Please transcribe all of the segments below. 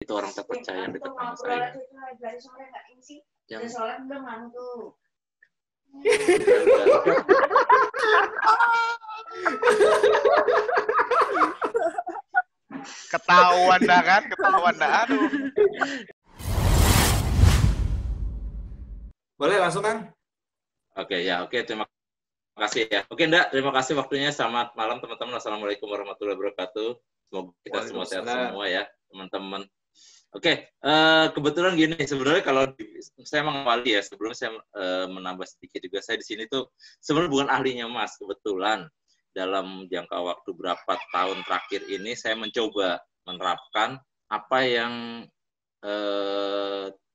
itu orang terpercaya yang dekat sama saya. Yang Ketahuan dah kan, ketahuan dah. Aduh. Boleh langsung kan? Oke, terima kasih ya. Oke, Ndak, terima kasih waktunya. Selamat malam teman-teman. Assalamualaikum warahmatullahi wabarakatuh. Semoga kita semua sehat semua ya, teman-teman. Oke, kebetulan gini, sebenarnya kalau saya mengawali ya, sebelum saya menambah sedikit juga, saya di sini tuh sebenarnya bukan ahlinya Mas, kebetulan dalam jangka waktu berapa tahun terakhir ini saya mencoba menerapkan apa yang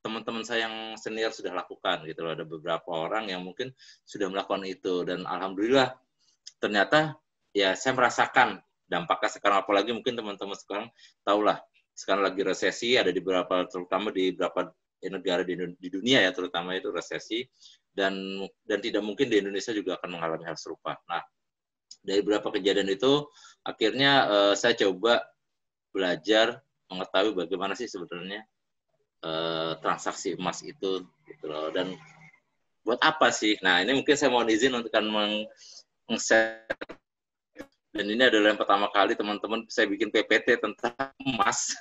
teman-teman saya yang senior sudah lakukan gitu loh. Ada beberapa orang yang mungkin sudah melakukan itu dan alhamdulillah ternyata ya saya merasakan dampaknya sekarang, apalagi mungkin teman-teman sekarang tahulah sekarang lagi resesi, ada di beberapa, terutama di beberapa negara di dunia ya, terutama itu resesi, dan tidak mungkin di Indonesia juga akan mengalami hal serupa. Nah, dari beberapa kejadian itu akhirnya saya coba belajar mengetahui bagaimana sih sebenarnya transaksi emas itu gitu loh, dan buat apa sih. Nah, ini mungkin saya mohon izin untuk meng-share, dan ini adalah yang pertama kali teman-teman saya bikin PPT tentang emas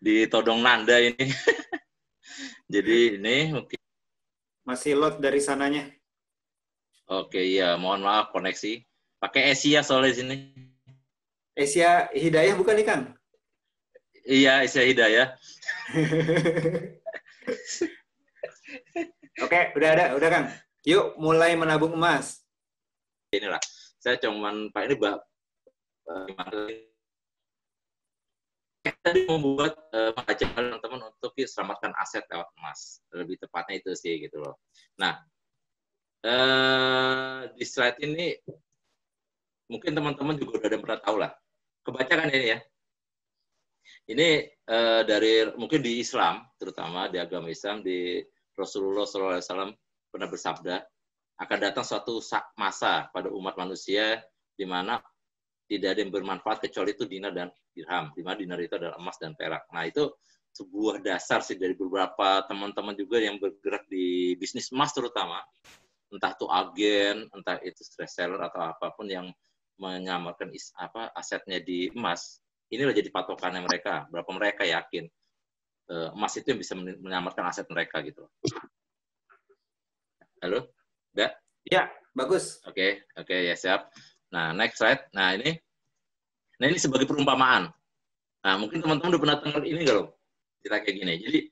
di Todong Nanda ini. Jadi ini mungkin masih lot dari sananya. Oke, iya, mohon maaf koneksi. Pakai Asia soalnya sini. Asia Hidayah bukan nih, Kang? Iya, Asia Hidayah. Oke, udah Kang. Yuk mulai menabung emas. Inilah, saya cuman Pak ini tadi membuat mengajak teman-teman untuk selamatkan aset lewat emas. Lebih tepatnya itu sih gitu loh. Nah, di slide ini mungkin teman-teman juga udah ada pernah tahu lah. Kebaca kan ini ya. Ini dari mungkin di Islam, terutama di agama Islam, di Rasulullah SAW pernah bersabda, akan datang suatu masa pada umat manusia di mana tidak ada yang bermanfaat kecuali itu dinar dan dirham, di mana dinar itu adalah emas dan perak. Nah, itu sebuah dasar sih dari beberapa teman-teman juga yang bergerak di bisnis emas terutama, entah itu agen, entah itu reseller atau apapun yang menyamarkan asetnya di emas. Inilah jadi patokannya mereka, berapa mereka yakin emas itu yang bisa menyamarkan aset mereka gitu. Halo? Udah? Ya, bagus. Oke, ya siap. Nah, next slide. Nah, ini sebagai perumpamaan. Nah, mungkin teman-teman udah pernah dengar ini nggak loh? Kita kayak gini. Jadi,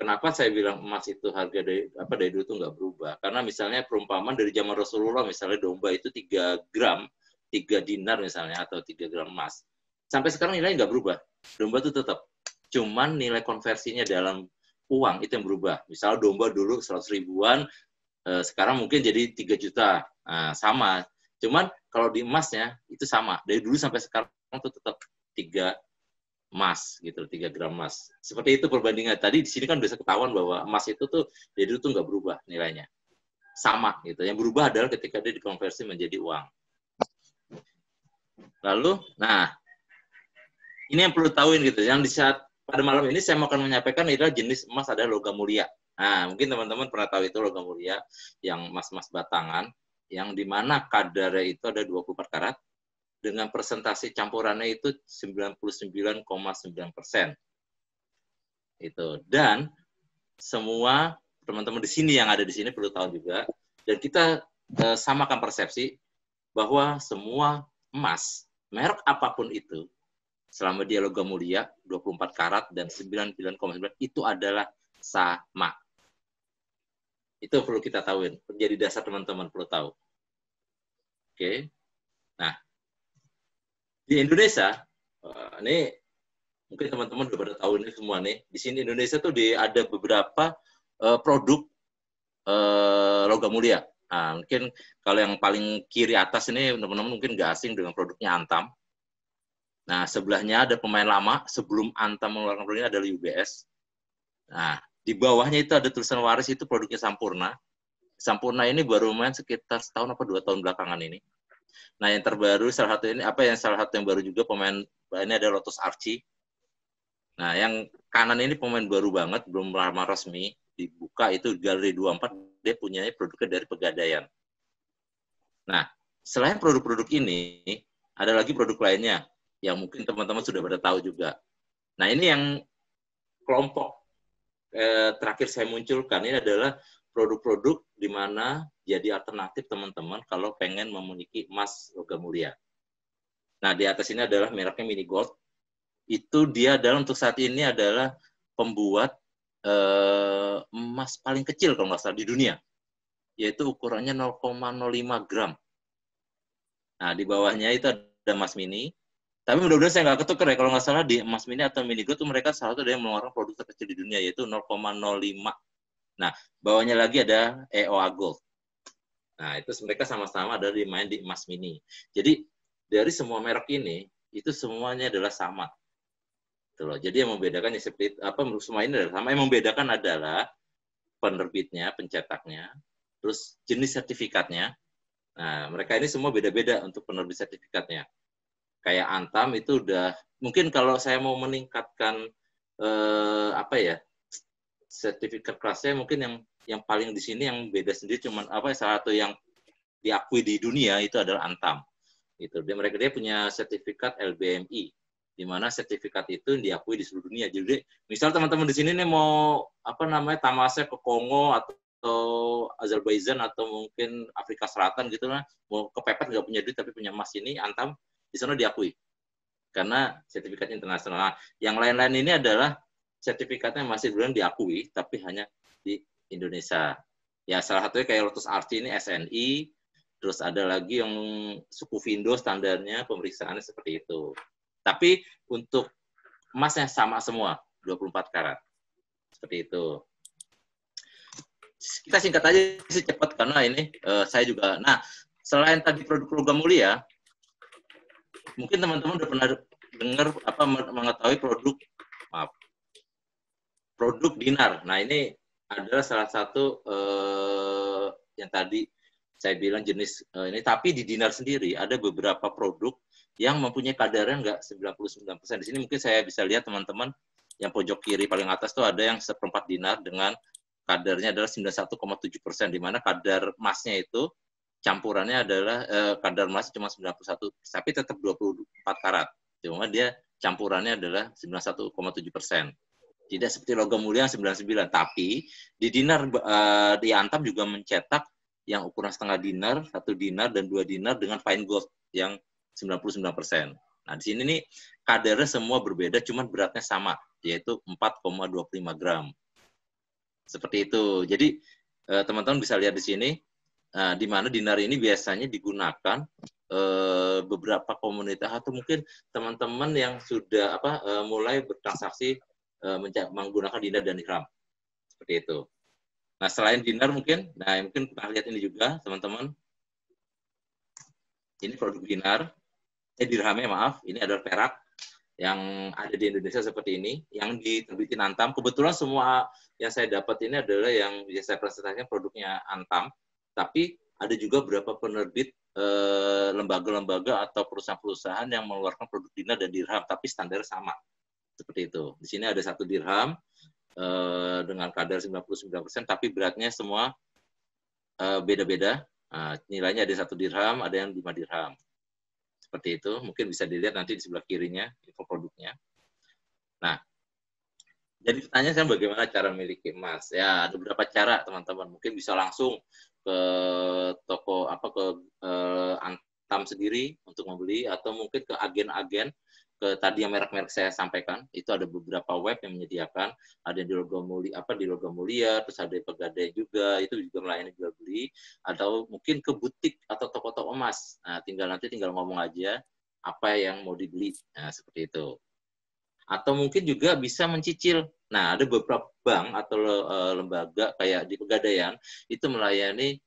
kenapa saya bilang emas itu harga dari dulu itu nggak berubah? Karena misalnya perumpamaan dari zaman Rasulullah, misalnya domba itu 3 gram, 3 dinar misalnya, atau 3 gram emas. Sampai sekarang nilainya nggak berubah. Domba itu tetap. Cuman nilai konversinya dalam uang itu yang berubah. Misalnya domba dulu 100 ribuan, sekarang mungkin jadi 3 juta. Nah, sama. Cuman kalau di emasnya itu sama. Dari dulu sampai sekarang itu tetap 3 emas gitu, 3 gram emas. Seperti itu perbandingan. Tadi di sini kan bisa ketahuan bahwa emas itu tuh dari dulu tuh nggak berubah nilainya. Sama gitu. Yang berubah adalah ketika dia dikonversi menjadi uang. Lalu, nah, ini yang perlu tahuin gitu. Yang di saat pada malam ini saya akan menyampaikan adalah jenis emas adalah logam mulia. Nah, mungkin teman-teman pernah tahu itu logam mulia yang emas-emas batangan, yang dimana kadarnya itu ada 24 karat, dengan persentase campurannya itu 99,9%. Itu. Dan semua teman-teman di sini yang ada di sini perlu tahu juga, dan kita samakan persepsi bahwa semua emas, merek apapun itu, selama dia logam mulia, 24 karat dan 99,9 itu adalah sama. Itu perlu kita tahuin. Menjadi dasar teman-teman perlu tahu. Oke. Nah, di Indonesia, ini mungkin teman-teman sudah pada tahu ini semua nih. Di sini Indonesia tuh ada beberapa produk logam mulia. Nah, mungkin kalau yang paling kiri atas ini teman-teman mungkin nggak asing dengan produknya Antam. Nah, sebelahnya ada pemain lama, sebelum Antam mengeluarkan produknya adalah UBS. Nah, di bawahnya itu ada tulisan waris, itu produknya Sampurna. Sampurna ini baru main sekitar setahun apa 2 tahun belakangan ini. Nah, yang terbaru salah satu yang baru juga pemain ini ada Lotus Archie. Nah, yang kanan ini pemain baru banget, belum lama resmi dibuka, itu Galeri 24, dia punya produknya dari Pegadaian. Nah, selain produk-produk ini, ada lagi produk lainnya yang mungkin teman-teman sudah pada tahu juga. Nah, ini yang kelompok terakhir saya munculkan, ini adalah produk-produk di mana jadi alternatif teman-teman kalau pengen memiliki emas logam mulia. Nah, di atas ini adalah mereknya Mini Gold. Itu dia adalah untuk saat ini adalah pembuat emas paling kecil kalau nggak salah di dunia, yaitu ukurannya 0,05 gram. Nah, di bawahnya itu ada emas mini. Tapi mudah-mudahan saya nggak ketukar ya, kalau nggak salah di emas mini atau mini gold itu mereka salah satu yang mengeluarkan produk terkecil di dunia, yaitu 0,05. Nah, bawahnya lagi ada EOA Gold. Nah, itu mereka sama-sama ada main di emas mini. Jadi, dari semua merek ini, itu semuanya adalah sama. Jadi yang membedakan ya seperti apa, semua ini adalah sama. Yang membedakan adalah penerbitnya, pencetaknya, terus jenis sertifikatnya. Nah, mereka ini semua beda-beda untuk penerbit sertifikatnya. Kayak Antam itu udah, mungkin kalau saya mau meningkatkan sertifikat kelasnya, mungkin yang paling di sini yang beda sendiri cuman salah satu yang diakui di dunia itu adalah Antam. Itu dia punya sertifikat LBMI, di mana sertifikat itu diakui di seluruh dunia. Jadi misal teman-teman di sini nih mau tamasnya ke Kongo atau Azerbaijan atau mungkin Afrika Selatan gitu lah, mau kepepet nggak punya duit tapi punya emas ini, Antam di sana diakui karena sertifikat internasional. Nah, yang lain-lain ini adalah sertifikatnya masih belum diakui tapi hanya di Indonesia. Ya salah satunya kayak Lotus Arts ini SNI, terus ada lagi yang suku Vindo standarnya pemeriksaannya seperti itu. Tapi untuk emasnya sama semua, 24 karat. Seperti itu. Kita singkat aja sih cepat karena ini saya juga. Nah, selain tadi produk logam mulia, mungkin teman-teman udah pernah dengar mengetahui produk dinar. Nah, ini adalah salah satu yang tadi saya bilang jenis ini, tapi di dinar sendiri ada beberapa produk yang mempunyai kadarnya nggak 99%. Di sini mungkin saya bisa lihat teman-teman yang pojok kiri paling atas tuh ada yang 1/4 dinar dengan kadarnya adalah 91,7%, di mana kadar emasnya itu campurannya adalah kadar emas cuma 91, tapi tetap 24 karat. Cuma dia campurannya adalah 91,7%. Tidak seperti logam mulia yang 99, tapi di dinar di Antam juga mencetak yang ukuran setengah dinar, 1 dinar, dan 2 dinar dengan fine gold yang 99%. Nah, di sini nih kadarnya semua berbeda, cuman beratnya sama, yaitu 4,25 gram. Seperti itu. Jadi, teman-teman bisa lihat di sini, di mana dinar ini biasanya digunakan beberapa komunitas atau mungkin teman-teman yang sudah mulai bertransaksi menggunakan dinar dan dirham. Seperti itu. Nah, selain dinar mungkin kita lihat ini juga, teman-teman. Ini produk dinar. Dirhamnya, maaf. Ini adalah perak yang ada di Indonesia seperti ini, yang diterbitin Antam. Kebetulan semua yang saya dapat ini adalah yang saya presentasikan produknya Antam. Tapi ada juga beberapa penerbit lembaga-lembaga atau perusahaan-perusahaan yang mengeluarkan produk dinar dan dirham, tapi standar sama. Seperti itu. Di sini ada 1 dirham dengan kadar 99%, tapi beratnya semua beda-beda. Nilainya ada 1 dirham, ada yang 5 dirham. Seperti itu. Mungkin bisa dilihat nanti di sebelah kirinya, info produknya. Nah, jadi pertanyaan saya bagaimana cara memiliki emas? Ya, ada beberapa cara, teman-teman. Mungkin bisa langsung ke toko Antam sendiri untuk membeli, atau mungkin ke agen-agen tadi yang merek-merek saya sampaikan. Itu ada beberapa web yang menyediakan, ada di logam mulia, terus ada di Pegadaian juga, itu juga melayani jual beli, atau mungkin ke butik atau toko-toko emas. Nah, tinggal ngomong aja apa yang mau dibeli. Nah, seperti itu. Atau mungkin juga bisa mencicil. Nah, ada beberapa bank atau lembaga kayak di Pegadaian itu melayani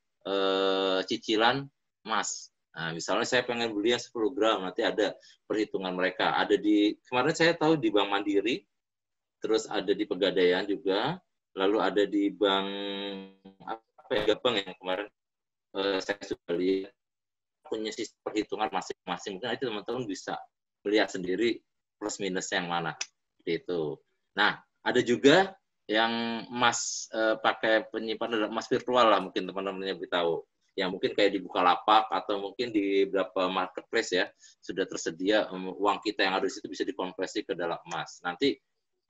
cicilan emas. Nah, misalnya saya pengen beli yang 10 gram, nanti ada perhitungan mereka. Ada kemarin saya tahu di Bank Mandiri, terus ada di Pegadaian juga, lalu ada di Bank Bank yang kemarin saya sudah lihat punya sistem perhitungan masing-masing. Mungkin nanti teman-teman bisa melihat sendiri plus minusnya yang mana. Seperti itu. Nah, ada juga yang emas pakai penyimpanan emas virtual lah, mungkin teman-teman yang tahu. Yang mungkin kayak di Bukalapak atau mungkin di beberapa marketplace ya, sudah tersedia uang kita yang ada di situ bisa dikonversi ke dalam emas. Nanti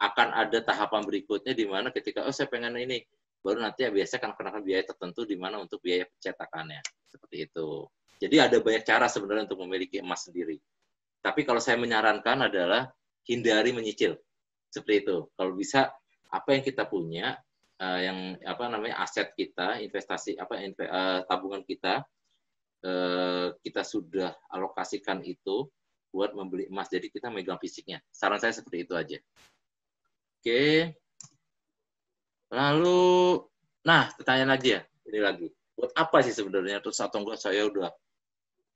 akan ada tahapan berikutnya di mana ketika, oh saya pengen ini, baru nanti ya biasa akan kenakan biaya tertentu di mana untuk biaya pencetakannya. Seperti itu. Jadi ada banyak cara sebenarnya untuk memiliki emas sendiri. Tapi kalau saya menyarankan adalah hindari menyicil. Seperti itu. Kalau bisa apa yang kita punya, yang aset kita, investasi tabungan kita, kita sudah alokasikan itu buat membeli emas. Jadi kita megang fisiknya. Saran saya seperti itu aja. Oke. Lalu, nah pertanyaan lagi ya, ini lagi. Buat apa sih sebenarnya? Terus atau enggak saya udah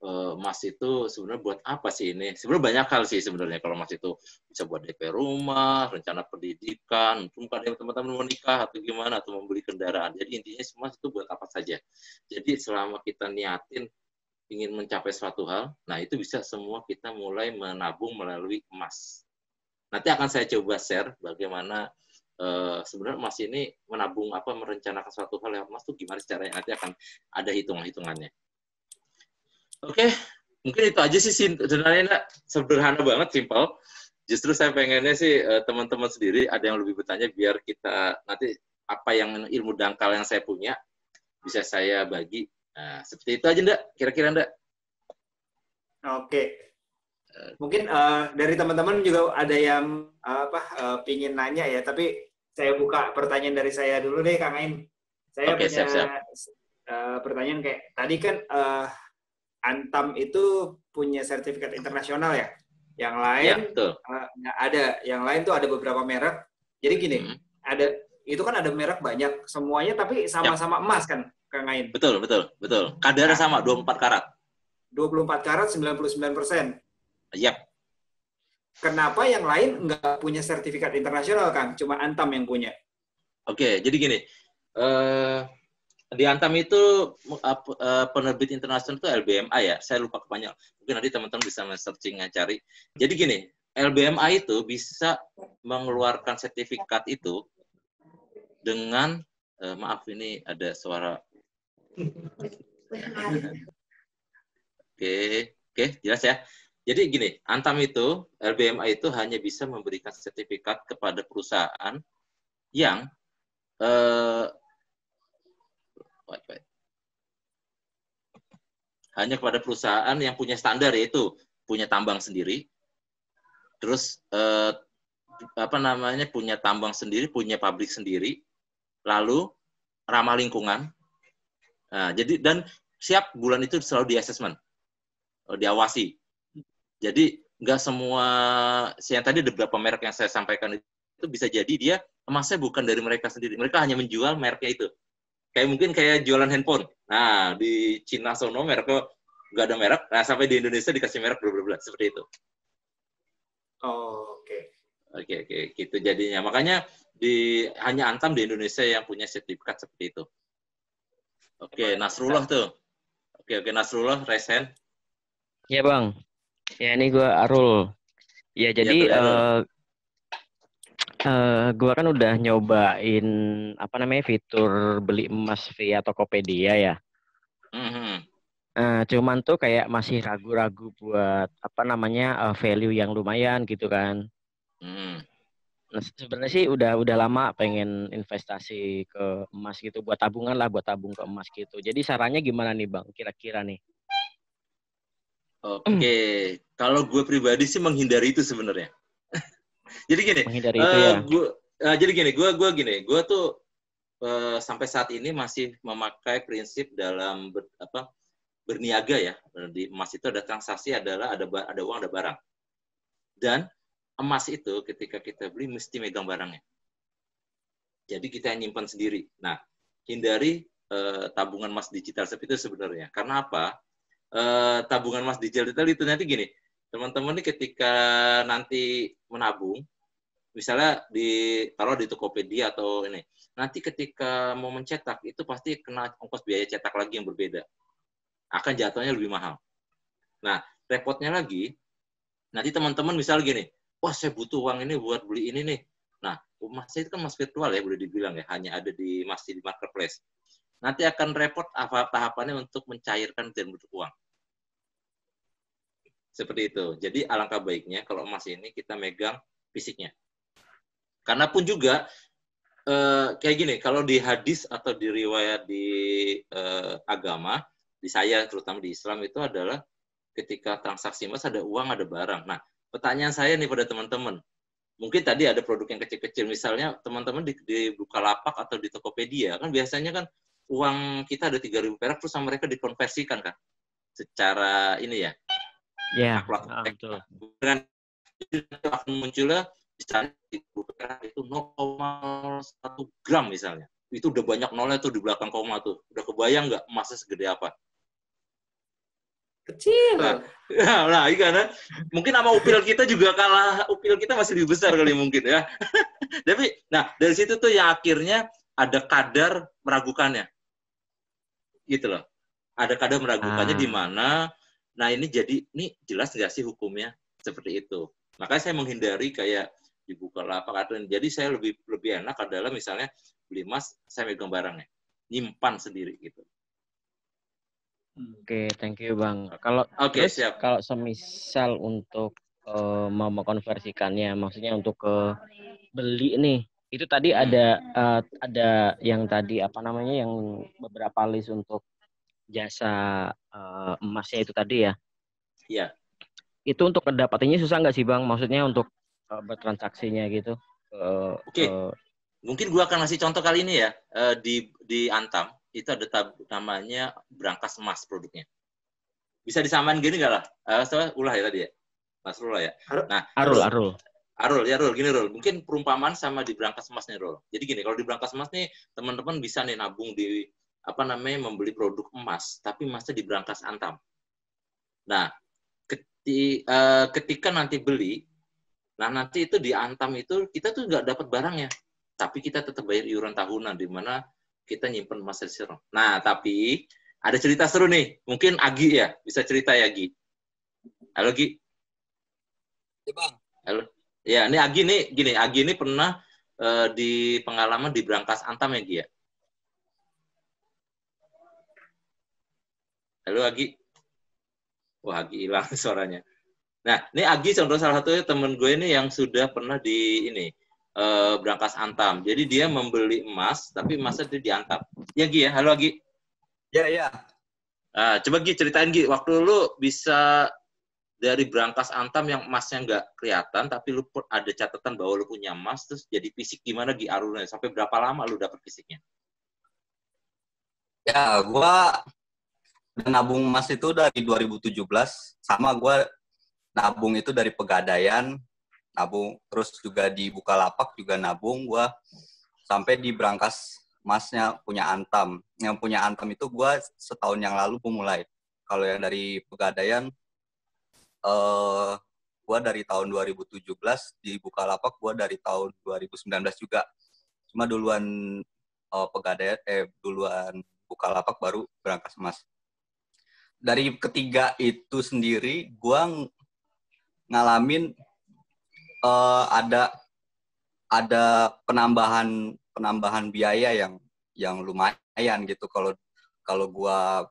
emas itu sebenarnya buat apa sih ini? Sebenarnya banyak hal sih sebenarnya. Kalau emas itu bisa buat DP rumah, rencana pendidikan, mungkin ada teman-teman mau nikah atau gimana, atau membeli kendaraan. Jadi intinya emas itu buat apa saja. Jadi selama kita niatin ingin mencapai suatu hal, nah itu bisa semua kita mulai menabung melalui emas. Nanti akan saya coba share bagaimana sebenarnya emas ini menabung merencanakan suatu hal yang emas itu gimana caranya, nanti akan ada hitung-hitungannya. Oke, mungkin itu aja sih sebenarnya, sederhana banget, simpel. Justru saya pengennya sih teman-teman sendiri ada yang lebih bertanya biar kita nanti apa yang ilmu dangkal yang saya punya bisa saya bagi. Nah, seperti itu aja, Ndak. Kira-kira, Ndak. Oke. Mungkin dari teman-teman juga ada yang pingin nanya ya, tapi saya buka pertanyaan dari saya dulu deh, Kang Ain. Saya Oke, punya siap. pertanyaan kayak tadi kan Antam itu punya sertifikat internasional ya. Yang lain nggak ada. Yang lain tuh ada beberapa merek. Jadi gini, itu kan ada merek banyak, semuanya tapi sama-sama emas kan, Kang Ain? Betul. Kadarnya sama, 24 karat. 24 karat, 99%. Yap. Kenapa yang lain nggak punya sertifikat internasional, Kang? Cuma Antam yang punya. Oke, jadi gini. Di Antam itu penerbit internasional itu LBMA ya. Saya lupa kepanjang. Mungkin nanti teman-teman bisa men-searching, cari. Jadi gini, LBMA itu bisa mengeluarkan sertifikat itu dengan maaf ini ada suara. Oke, jelas ya. Jadi gini, Antam itu, LBMA itu hanya bisa memberikan sertifikat kepada perusahaan yang hanya kepada perusahaan yang punya standar, yaitu punya tambang sendiri, terus punya tambang sendiri, punya pabrik sendiri, lalu ramah lingkungan. Nah, jadi dan siap bulan itu selalu di assessment, diawasi. Jadi nggak semua, yang tadi ada beberapa merek yang saya sampaikan itu bisa jadi dia emasnya bukan dari mereka sendiri. Mereka hanya menjual mereknya itu. Mungkin kayak jualan handphone. Nah, di Cina sono mereknya nggak ada merek. Nah, sampai di Indonesia dikasih merek bla seperti itu. Oh, oke. Oke, gitu jadinya. Makanya hanya Antam di Indonesia yang punya sertifikat seperti itu. Oke, Nasrullah tuh. Oke, Nasrullah, raise hand. Ya, Bang. Ya, ini gue Arul. Ya, jadi gue kan udah nyobain fitur beli emas via Tokopedia ya. Cuman tuh kayak masih ragu-ragu buat value yang lumayan gitu kan. Nah, sebenarnya sih udah lama pengen investasi ke emas gitu, buat tabungan lah, buat tabung ke emas gitu. Jadi sarannya gimana nih, Bang? Kira-kira nih. Oke, kalau gue pribadi sih menghindari itu sebenarnya. Jadi gini, menghindari itu ya. Gue tuh sampai saat ini masih memakai prinsip dalam berniaga ya. Di emas itu ada transaksi, adalah ada uang, ada barang. Dan emas itu ketika kita beli mesti megang barangnya. Jadi kita nyimpan sendiri. Nah, hindari tabungan emas digital seperti itu sebenarnya. Karena apa? Tabungan emas digital itu nanti gini, teman-teman ini ketika nanti menabung, misalnya taruh di Tokopedia atau ini, nanti ketika mau mencetak itu pasti kena ongkos biaya cetak lagi yang berbeda, akan jatuhnya lebih mahal. Nah, repotnya lagi, nanti teman-teman misal gini, wah saya butuh uang ini buat beli ini nih. Nah, emasnya itu kan emas virtual ya, boleh dibilang ya, hanya ada masih di marketplace. Nanti akan repot apa tahapannya untuk mencairkan dan bentuk uang. Seperti itu. Jadi alangkah baiknya kalau emas ini kita megang fisiknya. Karena pun juga kayak gini, kalau di hadis atau di riwayat di agama, di saya terutama di Islam itu adalah ketika transaksi emas ada uang, ada barang. Nah, pertanyaan saya nih pada teman-teman, mungkin tadi ada produk yang kecil-kecil, misalnya teman-teman di Bukalapak atau di Tokopedia, kan biasanya kan uang kita ada 3.000 perak, terus sama mereka dikonversikan kan, secara ini ya. Ya, betul. Dengan itu akan munculnya misalnya di perak itu 0,1 gram misalnya. Itu udah banyak nolnya tuh di belakang koma tuh. Udah kebayang nggak emasnya segede apa? Kecil. Nah, karena mungkin sama upil kita juga kalah, upil kita masih lebih besar kali mungkin ya. Tapi, nah dari situ tuh yang akhirnya ada kadar meragukannya, gitu loh. Ada kadar meragukannya di mana. Nah ini jadi, ini jelas nggak sih hukumnya seperti itu. Makanya saya menghindari kayak di Bukalapak atau jadi saya lebih enak adalah misalnya beli emas, saya megang barangnya, nyimpan sendiri gitu. Oke, thank you Bang. Kalau siap. Kalau semisal untuk mau mengkonversikannya, maksudnya untuk ke beli nih, itu tadi ada yang tadi apa namanya yang beberapa list untuk jasa emasnya itu tadi ya. Iya. Itu untuk mendapatinya susah nggak sih Bang? Maksudnya untuk bertransaksinya gitu. Oke. Mungkin gua akan ngasih contoh kali ini ya. Di Antam itu ada namanya brankas emas produknya. Bisa disamain gini nggak lah? Ulah ya tadi ya, Mas Rul ya. Nah, Arul, gini Rul. Mungkin perumpamaan sama di brankas emas nih Rul. Jadi gini, kalau di brankas emas nih teman-teman bisa nih nabung di membeli produk emas, tapi emasnya di brankas Antam. Nah, ketika nanti beli, nah nanti itu di Antam itu kita tuh nggak dapat barangnya, tapi kita tetap bayar iuran tahunan di mana kita nyimpen emas di situ. Nah, tapi ada cerita seru nih. Mungkin Agi ya, bisa cerita ya Agi. Halo Gi. Ya Bang. Halo. Ya, ini Agi nih, gini, Agi ini pernah di pengalaman di brankas Antam ya Gi ya. Halo Agi. Wah, Agi hilang suaranya. Nah, ini Agi contoh salah satunya temen gue ini yang sudah pernah di ini brankas Antam. Jadi dia membeli emas, tapi emasnya dia di Antam. Ya Gi ya, halo Agi. Ya. Coba Gi ceritain Gi, waktu lu bisa dari brankas Antam yang emasnya nggak kelihatan, tapi lu ada catatan bahwa lu punya emas, terus jadi fisik gimana Gi arulnya? Sampai berapa lama lu dapat fisiknya? Ya, gua nabung emas itu dari 2017, sama gua nabung itu dari Pegadaian, nabung terus juga di Bukalapak juga nabung gua sampai di brankas emasnya punya Antam. Yang punya Antam itu gua setahun yang lalu mulai. Kalau yang dari Pegadaian gua dari tahun 2017, di Bukalapak gua dari tahun 2019 juga. Cuma duluan Pegadaian duluan Bukalapak baru brankas emas. Dari ketiga itu sendiri gua ngalamin ada penambahan biaya yang lumayan gitu kalau gua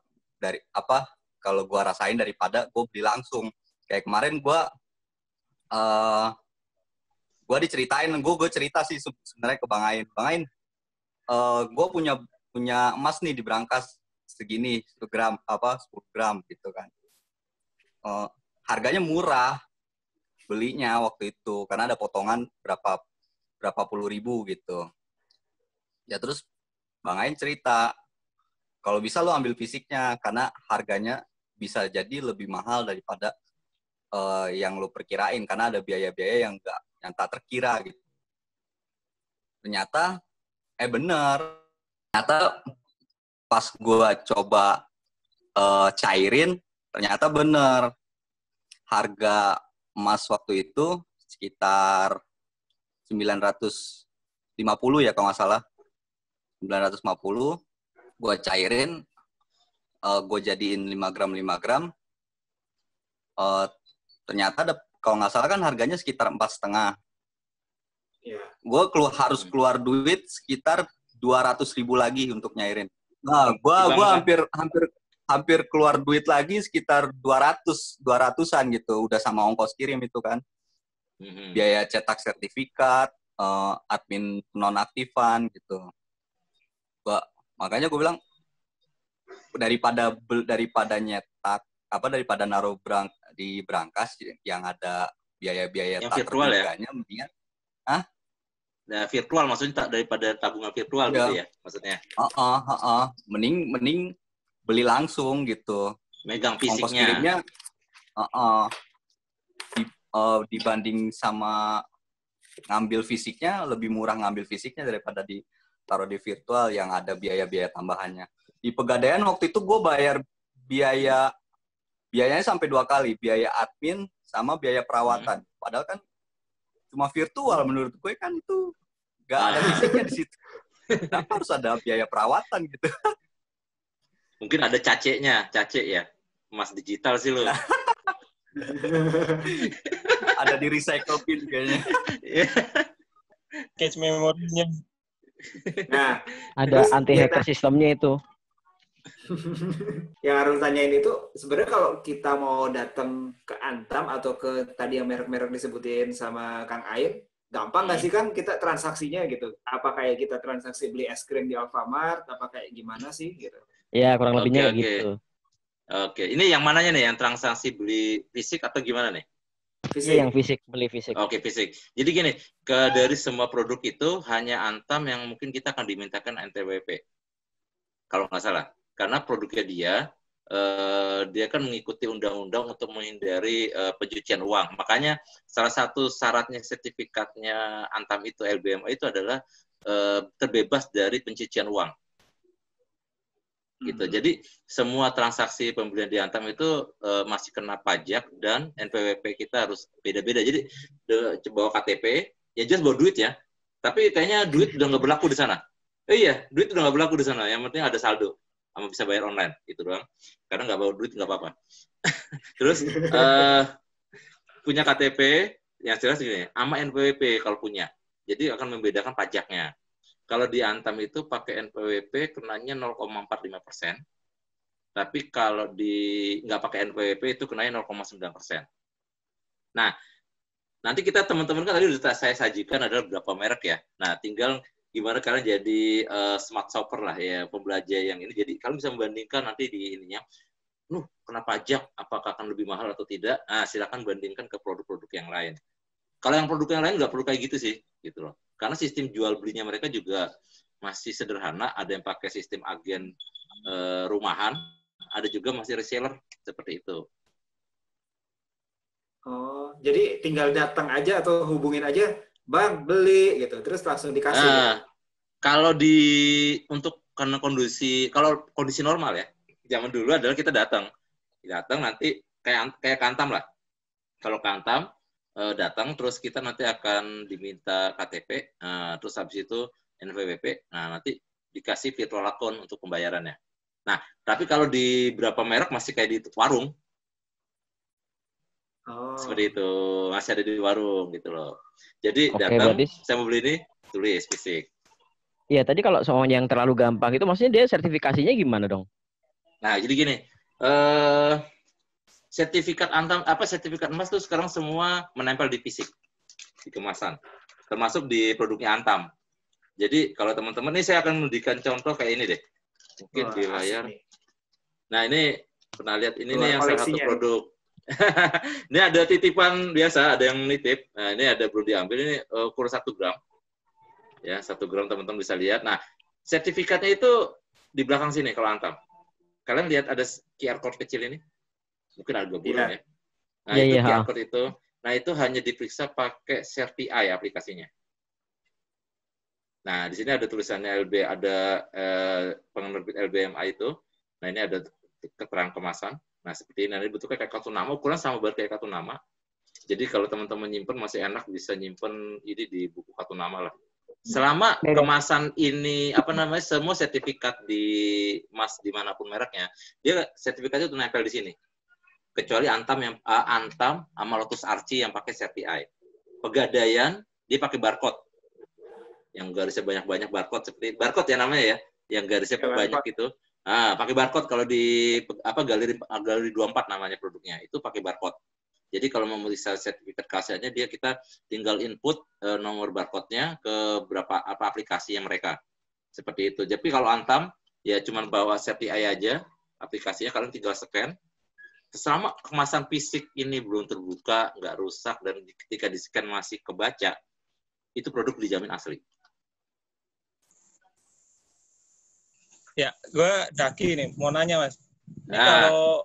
rasain daripada gua beli langsung. Kayak kemarin gua diceritain, gue cerita sih sebenarnya ke Bang Ain. Gue punya emas nih di brankas segini 10 gram gitu kan. Harganya murah belinya waktu itu karena ada potongan berapa puluh ribu gitu. Ya terus Bang Ain cerita kalau bisa lo ambil fisiknya karena harganya bisa jadi lebih mahal daripada yang lo perkirain karena ada biaya-biaya yang tak terkira gitu. Ternyata bener. Ternyata pas gue coba cairin, ternyata bener. Harga emas waktu itu sekitar 950 ya kalau nggak salah. 950, gue cairin, gue jadiin 5 gram. Ternyata kalau nggak salah kan harganya sekitar 4,5. Iya. Gue harus keluar duit sekitar 200.000 lagi untuk nyairin. Nah, gue hampir keluar duit lagi sekitar 200-an gitu, udah sama ongkos kirim itu kan. Biaya cetak sertifikat, admin nonaktifan gitu. Makanya gue bilang daripada nyetak daripada naruh di brankas yang ada biaya-biaya yang tak virtual terhinganya, mendingan Nah, virtual maksudnya daripada tabungan virtual gitu ya maksudnya. Mending beli langsung gitu. Megang fisiknya. Ongkos kirimnya dibanding sama ngambil fisiknya, lebih murah ngambil fisiknya daripada ditaruh di virtual yang ada biaya-biaya tambahannya. Di Pegadaian waktu itu gue bayar biayanya sampai 2 kali, biaya admin sama biaya perawatan. Padahal kan cuma virtual, menurut gue kan itu nggak ada fisiknya di situ. Kenapa harus ada biaya perawatan gitu? Mungkin ada cace ya, emas digital sih lo. Ada di recycle bin kayaknya. Cache memorinya. Nah, ada anti hacker sistemnya itu. Yang harus tanyain itu sebenarnya kalau kita mau datang ke Antam atau ke tadi yang merek-merek disebutin sama Kang Ain, gampang nggak sih kan kita transaksinya gitu? Apa kayak kita transaksi beli es krim di Alfamart? Apa kayak gimana sih gitu? Ya kurang lebihnya kayak gitu. Oke, ini yang mananya nih? Yang transaksi beli fisik atau gimana nih? Fisik. Yang fisik, beli fisik. Oke, fisik. Jadi gini, dari semua produk itu hanya Antam yang mungkin kita akan dimintakan NPWP. Kalau nggak salah. Karena produknya dia kan mengikuti undang-undang untuk menghindari pencucian uang. Makanya salah satu syaratnya sertifikatnya Antam itu, LBMA itu adalah terbebas dari pencucian uang. Gitu. Jadi semua transaksi pembelian di Antam itu masih kena pajak dan NPWP kita harus beda-beda. Jadi bawa KTP, ya jelas bawa duit ya. Tapi kayaknya duit udah nggak berlaku di sana. Iya, duit udah nggak berlaku di sana. Yang penting ada saldo, sama bisa bayar online, itu doang. Karena nggak bawa duit nggak apa-apa. Terus punya KTP, yang jelas gini, sama NPWP kalau punya. Jadi akan membedakan pajaknya. Kalau di Antam itu pakai NPWP kenanya 0,45%. Tapi kalau nggak pakai NPWP itu kenanya 0,9%. Nah, nanti kita teman-teman kan tadi sudah saya sajikan ada beberapa merek ya. Nah, tinggal gimana kalian jadi smart shopper lah ya, pembelanja yang ini. Jadi kalian bisa membandingkan nanti di ininya, kena pajak, apakah akan lebih mahal atau tidak? Nah, silakan bandingkan ke produk-produk yang lain. Kalau yang produk yang lain nggak perlu kayak gitu sih, gitu loh. Karena sistem jual belinya mereka juga masih sederhana. Ada yang pakai sistem agen rumahan, ada juga masih reseller seperti itu. Oh, jadi tinggal datang aja atau hubungin aja, Bang beli gitu, terus langsung dikasih. Kalau karena kalau kondisi normal ya, zaman dulu adalah kita datang nanti kayak Kantam lah. Kalau Kantam datang terus kita nanti akan diminta KTP, terus habis itu NPWP, nah nanti dikasih virtual account untuk pembayarannya. Nah, tapi kalau di beberapa merek masih kayak di warung. Seperti itu, masih ada di warung gitu loh. Jadi datang, saya mau beli ini, tulis fisik. Iya, tadi kalau soal yang terlalu gampang itu maksudnya dia sertifikasinya gimana dong? Nah, jadi gini, sertifikat Antam, sertifikat emas tuh sekarang semua menempel di fisik, di kemasan, termasuk di produknya Antam. Jadi kalau teman-teman, ini saya akan memberikan contoh kayak ini deh, mungkin di layar. Nah, ini pernah lihat ini nih yang salah satu produk. Ini ada titipan biasa, ada yang nitip. Nah, ini ada belum diambil, ini ukur 1 gram. Ya, 1 gram teman-teman bisa lihat. Nah, sertifikatnya itu di belakang sini kalau Antam. Kalian lihat ada QR code kecil ini? Mungkin ada 2 bulan ya. Nah, itu QR code itu. Nah, itu hanya diperiksa pakai CertiI aplikasinya. Nah, di sini ada tulisannya ada penerbit LBMA itu. Nah, ini ada keterangan kemasan. Nah, seperti ini bentuknya kayak kartu nama, ukuran sama banget kayak kartu nama. Jadi kalau teman-teman nyimpen masih enak bisa nyimpen ini di buku kartu nama lah. Selama kemasan ini semua sertifikat di emas dimanapun mereknya, dia sertifikatnya itu nempel di sini. Kecuali Antam sama Lotus Archie yang pakai CertiI. Pegadaian dia pakai barcode. yang garisnya banyak-banyak, barcode seperti barcode ya namanya ya, yang garisnya banyak itu. Ah, pakai barcode kalau di galeri 24 namanya produknya, itu pakai barcode. Jadi kalau mau meriksa sertifikat keasliannya, kita tinggal input nomor barcode-nya ke apa aplikasinya mereka. Seperti itu. Jadi kalau Antam ya cuma bawa CertiI aja, aplikasinya kalian tinggal scan. Selama kemasan fisik ini belum terbuka, nggak rusak, dan ketika di-scan masih kebaca, itu produk dijamin asli. Ya, gue Daki nih, mau nanya Mas. Ini kalau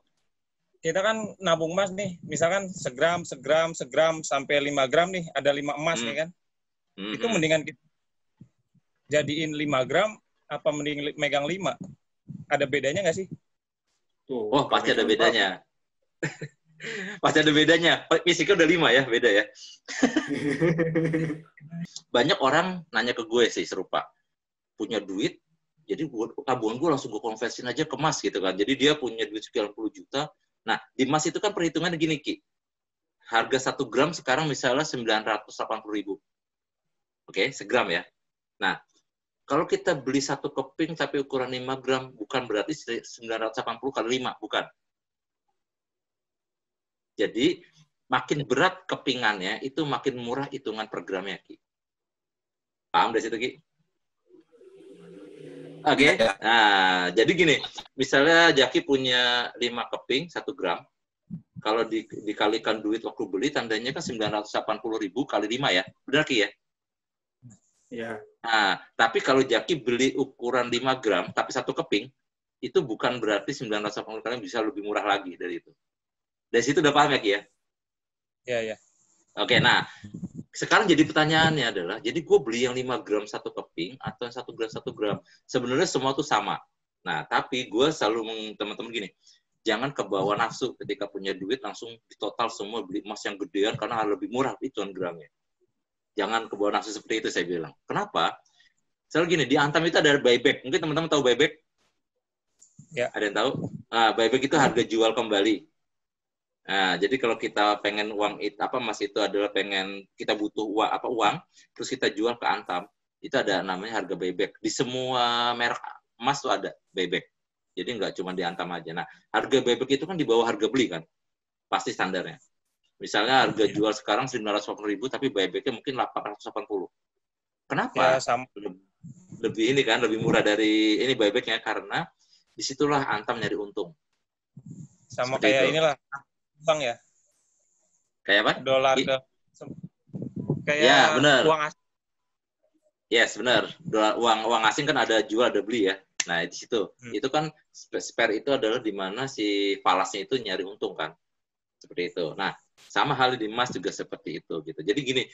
kita kan nabung emas nih, misalkan segram sampai 5 gram nih, ada 5 emas nih kan. Itu mendingan kita jadiin 5 gram, apa mending megang 5? Ada bedanya nggak sih? Oh, pasti ada bedanya. Pasti ada bedanya. Fisiknya udah 5 ya, beda ya. Banyak orang nanya ke gue sih serupa. Punya duit, jadi tabungan gue langsung gue konversin aja ke emas gitu kan. Jadi dia punya duit sekian puluh juta. Nah, di emas itu kan perhitungannya gini, Ki. Harga 1 gram sekarang misalnya 980.000. Oke, segram ya. Nah, kalau kita beli 1 keping tapi ukuran 5 gram, bukan berarti 980 kali 5, bukan. Jadi, makin berat kepingannya, itu makin murah hitungan per gramnya, Ki. Paham dari situ, Ki? Oke. Nah, jadi gini, misalnya Jaki punya 5 keping, 1 gram. Kalau dikalikan duit waktu beli, tandanya kan 980.000 kali 5 ya. Benar, Ki ya? Iya. Nah, tapi kalau Jaki beli ukuran 5 gram, tapi 1 keping, itu bukan berarti 980 kali bisa lebih murah lagi dari itu. Dari situ udah paham ya, Ki ya? Iya, iya. Oke, nah, sekarang jadi pertanyaannya adalah, jadi gue beli yang 5 gram 1 keping, atau yang 1 gram 1 gram. Sebenarnya semua tuh sama. Nah, tapi gue selalu teman-teman gini, jangan kebawa nafsu ketika punya duit, langsung ditotal semua beli emas yang gedean, karena lebih murah hitungan gramnya. Jangan kebawa nafsu seperti itu, saya bilang. Kenapa? Selalu gini, di Antam itu ada buyback. Mungkin teman-teman tahu buyback? Ya. Ada yang tahu? Nah, buyback itu harga jual kembali. Nah, jadi kalau kita pengen emas itu adalah pengen kita butuh uang, terus kita jual ke Antam, itu ada namanya harga buyback. Di semua merek emas tuh ada buyback. Jadi nggak cuma di Antam aja. Nah, harga buyback itu kan di bawah harga beli kan, pasti standarnya. Misalnya harga jual sekarang 980.000, tapi buybacknya mungkin 880. Kenapa? Ya, Lebih ini kan, lebih murah dari ini buybacknya, karena disitulah Antam nyari untung. Sama seperti kayak itu. Inilah, Bang ya. Kayak apa? Dolar ke kayak ya, benar. Uang asing. Yes, benar. Uang asing kan ada jual, ada beli ya. Nah, di situ. Itu kan spare itu adalah di mana si falasnya itu nyari untung kan. Seperti itu. Nah, sama hal di emas juga seperti itu gitu. Jadi gini,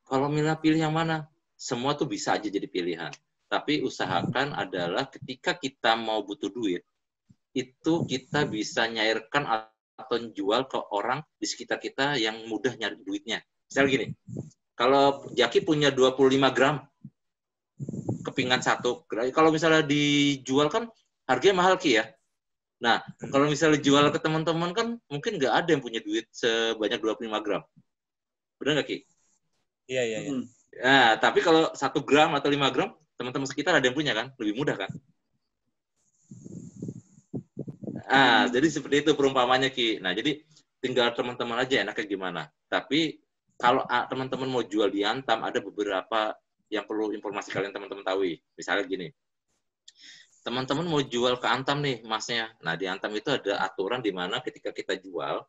kalau pilih yang mana, semua tuh bisa aja jadi pilihan. Tapi usahakan adalah ketika kita mau butuh duit, itu kita bisa nyairkan atau jual ke orang di sekitar kita yang mudah nyari duitnya. Misalnya gini, kalau Jaki punya 25 gram kepingan 1, kalau misalnya dijual kan harganya mahal, Ki ya. Nah, kalau misalnya jual ke teman-teman kan mungkin nggak ada yang punya duit sebanyak 25 gram. Benar nggak, Ki? Iya. Nah, tapi kalau 1 gram atau 5 gram, teman-teman sekitar ada yang punya kan? Lebih mudah kan? Nah, jadi seperti itu perumpamannya, Ki. Nah, jadi tinggal teman-teman aja enaknya gimana. Tapi kalau teman-teman mau jual di Antam, ada beberapa yang perlu informasi kalian teman-teman tahu. Misalnya gini, teman-teman mau jual ke Antam nih emasnya. Nah, di Antam itu ada aturan di mana ketika kita jual,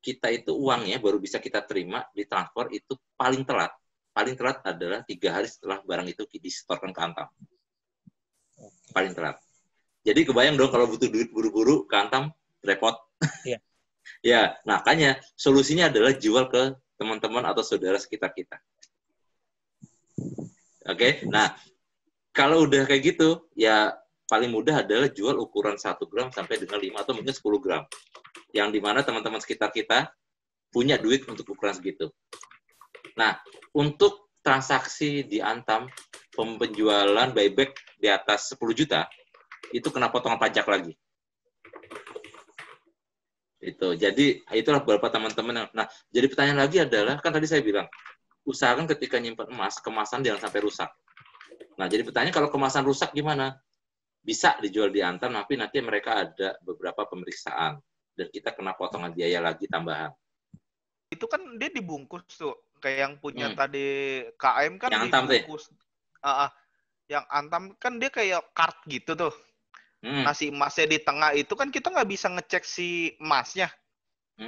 kita itu uangnya baru bisa kita terima, ditransfer itu paling telat. Paling telat adalah 3 hari setelah barang itu disetorkan ke Antam. Paling telat. Jadi kebayang dong kalau butuh duit buru-buru ke Antam, repot. Iya. Ya, makanya solusinya adalah jual ke teman-teman atau saudara sekitar kita. Oke, nah kalau udah kayak gitu, ya paling mudah adalah jual ukuran 1 gram sampai dengan 5 atau mungkin 10 gram. Yang dimana teman-teman sekitar kita punya duit untuk ukuran segitu. Nah, untuk transaksi di Antam, penjualan buyback di atas 10 juta, itu kena potongan pajak lagi. Itu. Jadi, itulah beberapa teman-teman yang... Nah, jadi pertanyaan lagi adalah, kan tadi saya bilang, usahakan ketika nyimpan emas, kemasan jangan sampai rusak. Nah, jadi pertanyaan kalau kemasan rusak gimana? Bisa dijual di Antam, tapi nanti mereka ada beberapa pemeriksaan dan kita kena potongan biaya lagi tambahan. Itu kan dia dibungkus tuh, kayak yang punya tadi KM kan yang dibungkus. Yang Antam kan dia kayak kart gitu tuh. Nah, si emasnya di tengah itu kan kita nggak bisa ngecek si emasnya.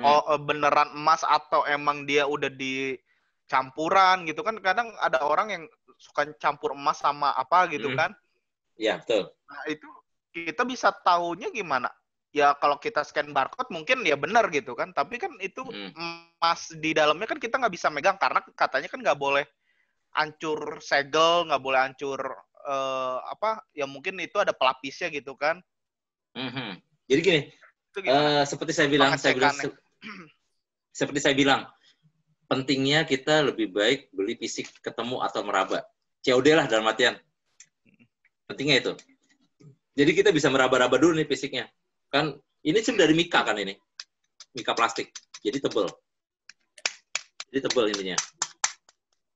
Oh, beneran emas atau emang dia udah dicampuran gitu kan. Kadang ada orang yang suka campur emas sama apa gitu kan. Iya, betul. Nah, itu kita bisa taunya gimana? Ya kalau kita scan barcode mungkin ya benar gitu kan. Tapi kan itu emas di dalamnya kan kita nggak bisa megang karena katanya kan nggak boleh hancur segel, nggak boleh hancur ya mungkin itu ada pelapisnya gitu kan. Jadi gini, seperti saya bilang, seperti saya bilang, pentingnya kita lebih baik beli fisik ketemu atau meraba. COD lah dalam artian. Pentingnya itu. Jadi kita bisa meraba-raba dulu nih fisiknya. Kan ini sebenarnya dari mika kan ini. Mika plastik. Jadi tebal. Jadi tebal intinya.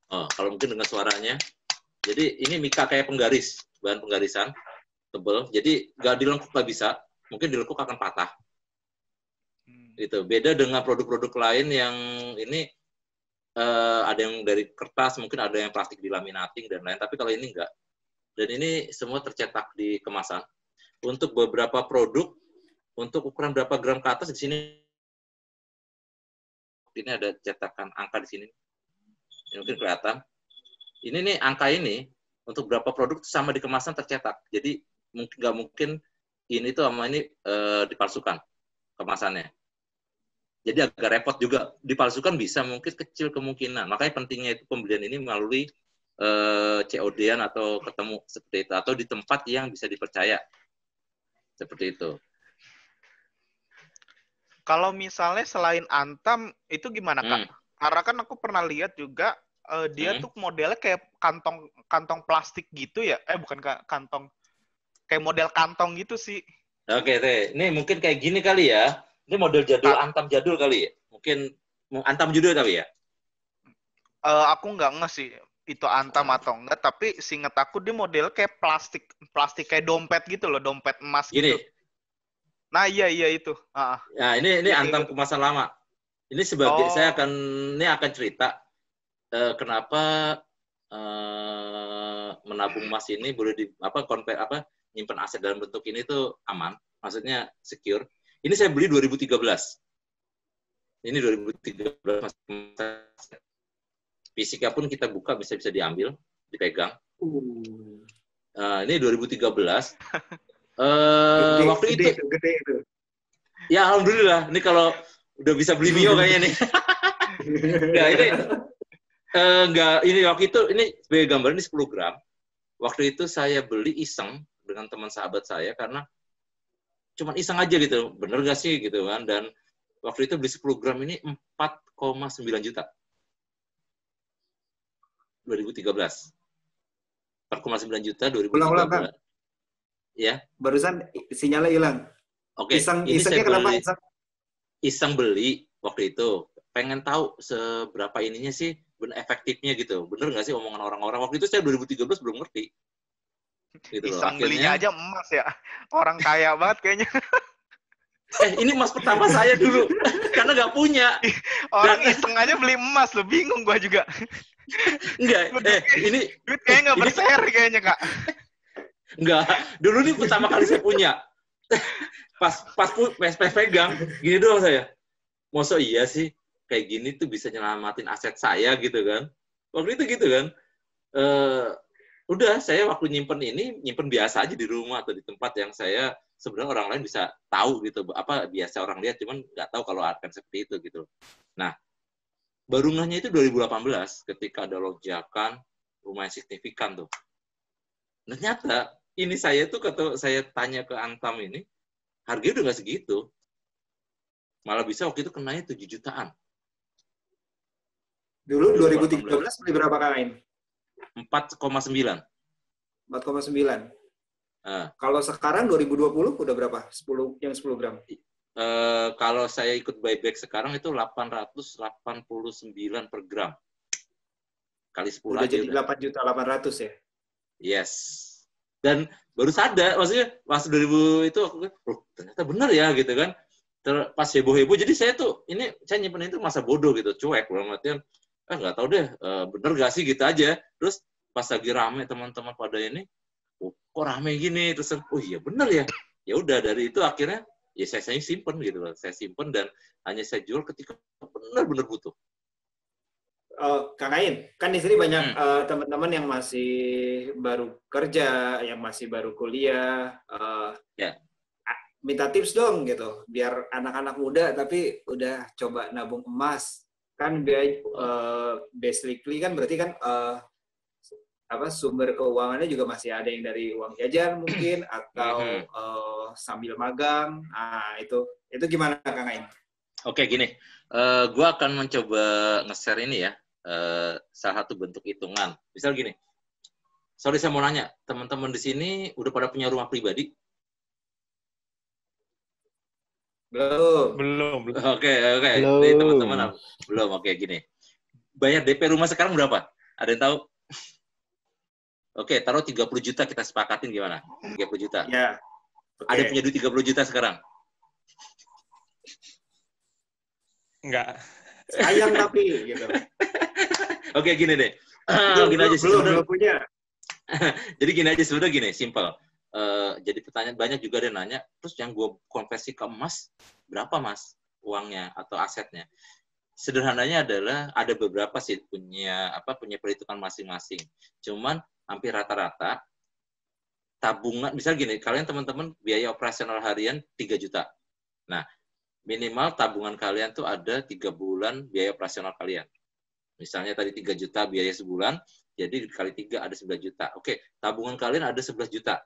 Oh, kalau mungkin dengan suaranya. Jadi ini mika kayak penggaris, bahan penggarisan, tebal. Jadi nggak dilengkuk nggak bisa. Mungkin dilengkuk akan patah. Gitu. Beda dengan produk-produk lain yang ini ada yang dari kertas, mungkin ada yang plastik dilaminating dan lain. Tapi kalau ini enggak. Dan ini semua tercetak di kemasan. Untuk beberapa produk, untuk ukuran berapa gram ke atas di sini. Ini ada cetakan angka di sini. Ini mungkin kelihatan. Ini nih angka ini untuk berapa produk sama di kemasan tercetak. Jadi nggak mungkin ini tuh sama ini dipalsukan kemasannya. Jadi agak repot juga. Dipalsukan bisa, mungkin kecil kemungkinan. Makanya pentingnya itu pembelian ini melalui COD-an atau ketemu seperti itu. Atau di tempat yang bisa dipercaya. Seperti itu. Kalau misalnya selain Antam, itu gimana, Kak? Karena kan aku pernah lihat juga, dia tuh modelnya kayak kantong plastik gitu ya. Bukan kantong. Kayak model kantong gitu sih. Oke, ini mungkin kayak gini kali ya. Ini model jadul, Antam jadul kali ya? Mungkin Antam jadul kali ya? Aku nggak nge sih itu Antam atau enggak, tapi seinget aku dia model kayak plastik kayak dompet gitu loh, dompet emas gini. Gitu. Nah, iya itu. Nah, ini Antam kemasan lama. Ini sebagai saya akan cerita kenapa menabung emas ini boleh nyimpen aset dalam bentuk ini tuh aman, maksudnya secure. Ini saya beli 2013. Ini 2013 fisiknya pun kita buka bisa diambil, dipegang. Ini 2013. Waktu itu gede itu. Ya alhamdulillah. Ini kalau udah bisa beli Mio kayaknya nih. Ini waktu itu ini sebagai gambaran ini 10 gram. Waktu itu saya beli iseng dengan teman sahabat saya karena cuman iseng aja gitu, bener gak sih gitu kan, dan waktu itu beli 10 gram ini 4,9 juta. 2013. 4,9 juta 2013. Ulang, Kang. Ya. Barusan sinyalnya hilang. Oke. Isengnya kenapa iseng? Iseng beli waktu itu. Pengen tahu seberapa ininya sih, efektifnya gitu. Bener nggak sih omongan orang-orang? Waktu itu saya 2013 belum ngerti. Gitu iseng belinya aja emas ya. Orang kaya banget kayaknya. Ini emas pertama saya dulu. Karena nggak punya. Orang iseng aja beli emas loh. Bingung gua juga. Enggak. Ini duit kayaknya nggak berseri kayaknya, Kak. Enggak. Dulu nih pertama kali saya punya. Pas pegang, gini doang saya. Masa iya sih? Kayak gini tuh bisa nyelamatin aset saya gitu kan. Waktu itu gitu kan. Udah saya waktu nyimpen biasa aja di rumah atau di tempat yang saya sebenarnya orang lain bisa tahu gitu, apa biasa orang lihat, cuman nggak tahu kalau akan seperti itu gitu. Nah, baru ngehnya itu 2018 ketika ada lonjakan lumayan signifikan tuh. Ternyata ini saya tuh saya tanya ke Antam ini, harganya udah nggak segitu. Malah bisa waktu itu kenanya 7 jutaan. Dulu 2013 beli berapa kain? 4,9. 4,9. Kalau sekarang 2020 udah berapa? 10 gram. Kalau saya ikut buyback sekarang itu 889 per gram. Kali 10 udah aja jadi 8.800.000 ya? Yes. Dan baru sadar, maksudnya pas 2000 itu aku ternyata benar ya gitu kan. Pas heboh-heboh, jadi saya nyimpen itu masa bodoh gitu, cuek, belum artian, nggak tahu deh, bener gak sih gitu aja. Terus pas lagi rame teman-teman pada ini, kok rame gini, terus oh iya bener ya. Ya udah dari itu akhirnya ya saya simpen gitu loh, saya simpen dan hanya saya jual ketika benar-benar butuh. Kang Ain, kan di sini banyak teman-teman yang masih baru kerja, yang masih baru kuliah. Minta tips dong gitu, biar anak-anak muda tapi udah coba nabung emas. Kan basically kan berarti kan sumber keuangannya juga masih ada yang dari uang jajan mungkin atau sambil magang. Nah, itu gimana Kang Ain? Oke, gini. Gue akan mencoba nge-share ini ya. Salah satu bentuk hitungan. Misal gini. Sorry saya mau nanya, teman-teman di sini udah pada punya rumah pribadi? Belum. Oke. Jadi teman-teman belum. Oke, gini. Bayar DP rumah sekarang berapa? Ada yang tahu? Oke, taruh 30 juta kita sepakatin gimana? 30 juta. Ya. Okay. Ada punya duit 30 juta sekarang? Enggak. Sayang tapi gitu. Oke, gini deh. Gini aja belum punya. Jadi gini aja sebenarnya gini, simpel. Jadi pertanyaan banyak juga dia nanya, terus yang gue konversi ke emas berapa mas uangnya atau asetnya? Sederhananya adalah ada beberapa sih punya perhitungan masing-masing. Cuman hampir rata-rata tabungan, misal gini, kalian teman-teman biaya operasional harian 3 juta. Nah, minimal tabungan kalian tuh ada 3 bulan biaya operasional kalian. Misalnya tadi 3 juta biaya sebulan, jadi dikali 3 ada 11 juta. Oke, tabungan kalian ada 11 juta.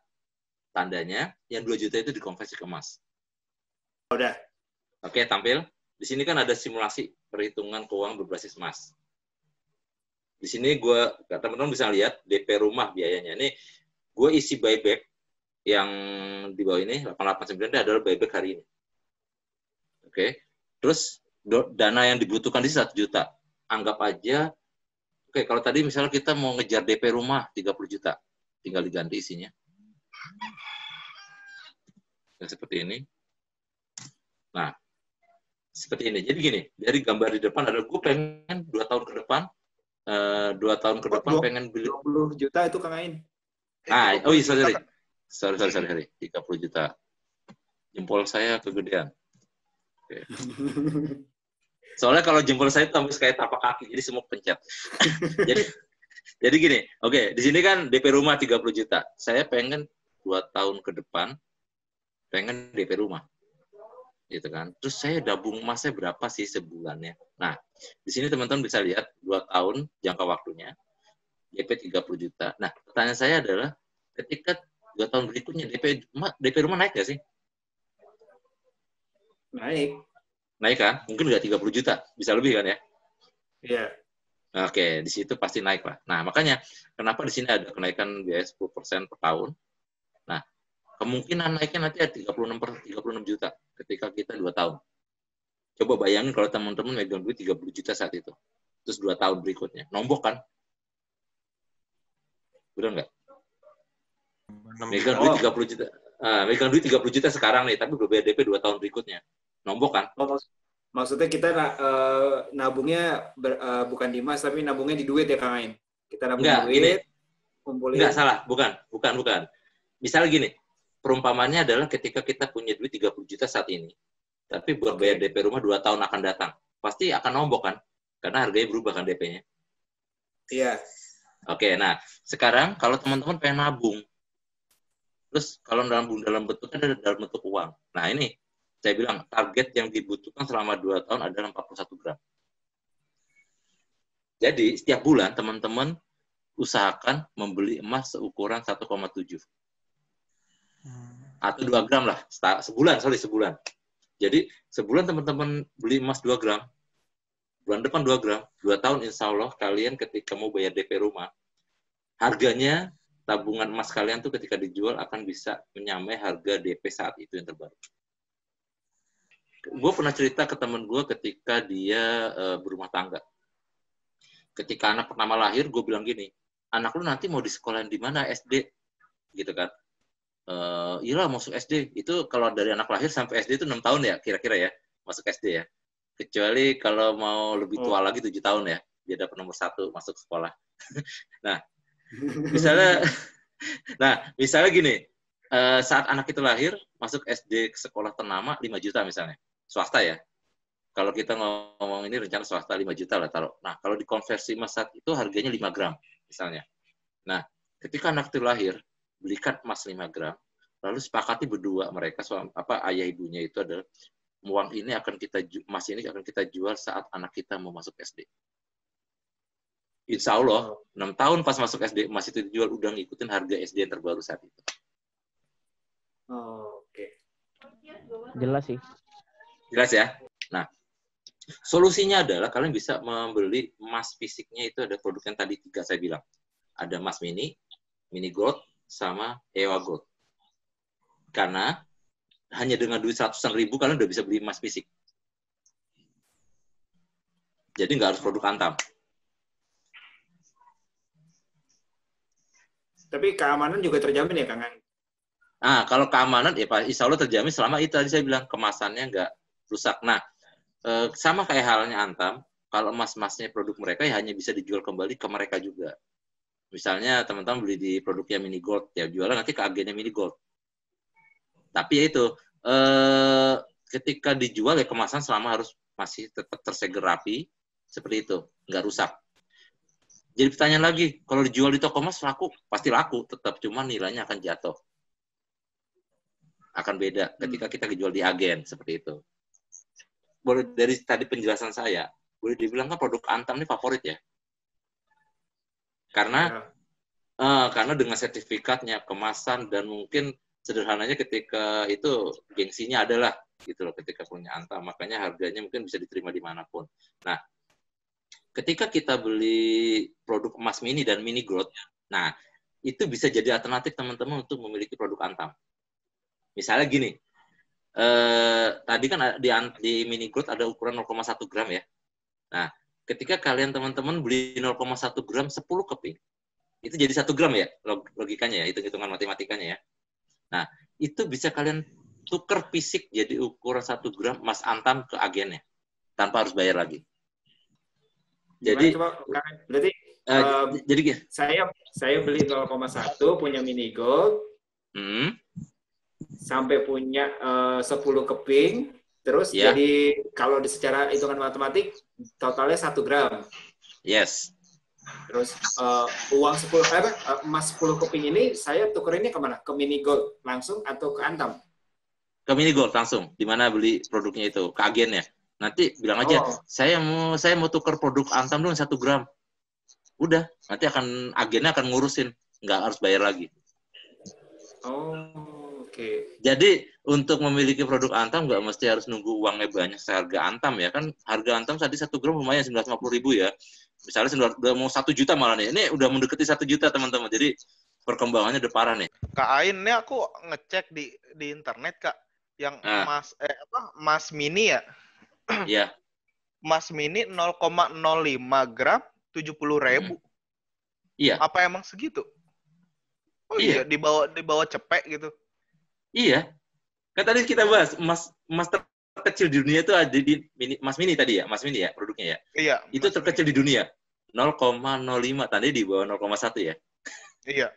Tandanya yang 2 juta itu dikonversi ke emas. Udah. Oke, tampil. Di sini kan ada simulasi perhitungan keuangan berbasis emas. Di sini teman-teman bisa lihat DP rumah biayanya. Ini gue isi buyback yang di bawah ini 889 ini adalah buyback hari ini. Oke. Terus dana yang dibutuhkan di 1 juta. Anggap aja, oke, kalau tadi misalnya kita mau ngejar DP rumah 30 juta, tinggal diganti isinya. Dan seperti ini. Nah, seperti ini. Jadi gini, dari gambar di depan adalah gue pengen 2 tahun ke depan, 2 tahun ke depan pengen beli 20 juta itu Kang Ain. Nah, oh iya, sorry. 30 juta. Jempol saya kegedean. Oke. Soalnya kalau jempol saya itu sampai kayak tapak kaki, jadi semua pencet. jadi gini, oke, di sini kan DP rumah 30 juta. Saya pengen 2 tahun ke depan, pengen DP rumah. Gitu kan. Terus saya dabung emasnya berapa sih sebulannya. Nah, di sini teman-teman bisa lihat 2 tahun jangka waktunya, DP 30 juta. Nah, pertanyaan saya adalah, ketika 2 tahun berikutnya, DP rumah naik nggak sih? Naik kan? Mungkin nggak 30 juta, bisa lebih kan ya? Iya. Oke, di situ pasti naik lah. Nah, makanya kenapa di sini ada kenaikan biaya 10% per tahun. Nah, kemungkinan naiknya nanti ada 36 juta ketika kita 2 tahun. Coba bayangin kalau teman-teman megang duit 30 juta saat itu. Terus 2 tahun berikutnya. Nombok kan? Benar nggak? Megang duit 30 juta. Megang duit 30 juta sekarang nih, tapi berbayar DP 2 tahun berikutnya. Nombok kan? Maksudnya kita nabungnya bukan di emas, tapi nabungnya di duit ya Kang Ain? Kita nabung duit, kumpulin. Enggak, salah. Bukan. Misalnya gini, perumpamannya adalah ketika kita punya duit 30 juta saat ini, tapi buat bayar DP rumah 2 tahun akan datang. Pasti akan nombok kan? Karena harganya berubah kan DP-nya. Iya. Oke, nah sekarang kalau teman-teman pengen nabung, terus kalau nabung dalam bentuk ada dalam bentuk uang. Nah ini, saya bilang target yang dibutuhkan selama 2 tahun adalah 41 gram. Jadi setiap bulan teman-teman usahakan membeli emas seukuran 1,7. Atau 2 gram lah, sebulan. Jadi sebulan teman-teman beli emas 2 gram, bulan depan 2 gram, 2 tahun insya Allah kalian ketika mau bayar DP rumah, harganya tabungan emas kalian tuh ketika dijual akan bisa menyamai harga DP saat itu yang terbaru. Gue pernah cerita ke temen gue ketika dia berumah tangga. Ketika anak pertama lahir, gue bilang gini, anak lu nanti mau di sekolah di mana SD gitu kan. Iya masuk SD itu kalau dari anak lahir sampai SD itu 6 tahun ya kira-kira ya masuk SD ya. Kecuali kalau mau lebih tua lagi 7 tahun ya, dia dapat nomor 1 masuk sekolah. Nah, misalnya gini, saat anak itu lahir masuk SD ke sekolah ternama 5 juta misalnya, swasta ya. Kalau kita ngomong ini rencana swasta 5 juta lah taruh. Nah, kalau dikonversi emas saat itu harganya 5 gram misalnya. Nah, ketika anak itu lahir, belikan emas 5 gram, lalu sepakati berdua mereka ayah ibunya itu adalah emas ini akan kita jual saat anak kita mau masuk SD. Insya Allah 6 tahun pas masuk SD emas itu dijual udah ngikutin harga SD yang terbaru saat itu. Oke. Jelas sih. Jelas ya. Nah, solusinya adalah kalian bisa membeli emas fisiknya itu ada produk yang tadi 3 saya bilang. Ada emas mini gold, sama EWA Gold. Karena hanya dengan duit 100-an ribu kalian udah bisa beli emas fisik. Jadi nggak harus produk Antam. Tapi keamanan juga terjamin ya, Kang? Kalau keamanan ya Pak, insya Allah terjamin selama itu tadi saya bilang kemasannya nggak rusak. Nah, sama kayak halnya Antam, kalau emas-emasnya produk mereka ya hanya bisa dijual kembali ke mereka juga. Misalnya teman-teman beli di produknya Mini Gold, ya jualan nanti ke agennya Mini Gold. Tapi ya itu, ketika dijual ya kemasan selama harus masih tetap tersegel rapi, seperti itu, nggak rusak. Jadi pertanyaan lagi, kalau dijual di toko emas laku, pasti laku, tetap cuma nilainya akan jatuh. Akan beda ketika kita dijual di agen, seperti itu. Boleh dari tadi penjelasan saya, boleh dibilang kan produk Antam ini favorit ya. Karena dengan sertifikatnya, kemasan, dan mungkin sederhananya ketika itu gengsinya adalah gitu loh ketika punya Antam, makanya harganya mungkin bisa diterima dimanapun. Nah, ketika kita beli produk emas mini dan mini gold, nah itu bisa jadi alternatif teman-teman untuk memiliki produk Antam. Misalnya gini, tadi kan di mini gold ada ukuran 0,1 gram ya. Nah, ketika kalian teman-teman beli 0,1 gram 10 keping, itu jadi 1 gram ya, logikanya ya, hitung-hitungan matematikanya ya. Nah, itu bisa kalian tuker fisik jadi ukuran 1 gram emas Antam ke agennya, tanpa harus bayar lagi. Jadi, berarti jadi saya beli 0,1 punya mini gold, sampai punya 10 keping, terus jadi kalau secara hitungan matematik totalnya 1 gram. Yes. Terus emas 10 keping ini saya tukerinnya kemana? Ke mini gold langsung atau ke Antam? Ke mini gold langsung. Di mana beli produknya itu? Ke agennya. Nanti bilang aja, saya mau tukar produk Antam dulu 1 gram. Udah, nanti agennya akan ngurusin, nggak harus bayar lagi. Oke. Jadi untuk memiliki produk Antam nggak mesti harus nunggu uangnya banyak seharga Antam ya kan, harga Antam tadi 1 gram lumayan 950.000 ya. Misalnya udah mau 1 juta malah nih. Ini udah mendekati 1 juta teman-teman. Jadi perkembangannya udah parah nih. Kak Ain, ini aku ngecek di internet Kak, yang emas mini ya. Iya. Emas mini 0,05 gram 70.000. Iya. Apa emang segitu? Oh iya, di bawah cepek gitu. Iya. Kan tadi kita bahas emas terkecil di dunia itu ada di emas mini tadi ya, emas mini ya produknya ya. Iya. Itu terkecil di dunia. 0,05 tadi di bawah 0,1 ya. Iya.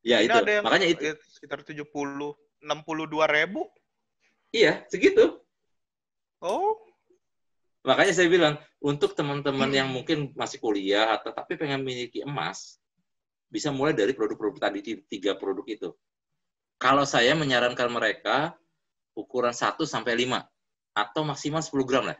Ya ini itu. Ada yang makanya itu sekitar 62.000. Iya, segitu. Oh. Makanya saya bilang untuk teman-teman yang mungkin masih kuliah atau tapi pengen memiliki emas, bisa mulai dari produk-produk tadi 3 produk itu. Kalau saya menyarankan mereka ukuran 1 sampai 5 atau maksimal 10 gram lah.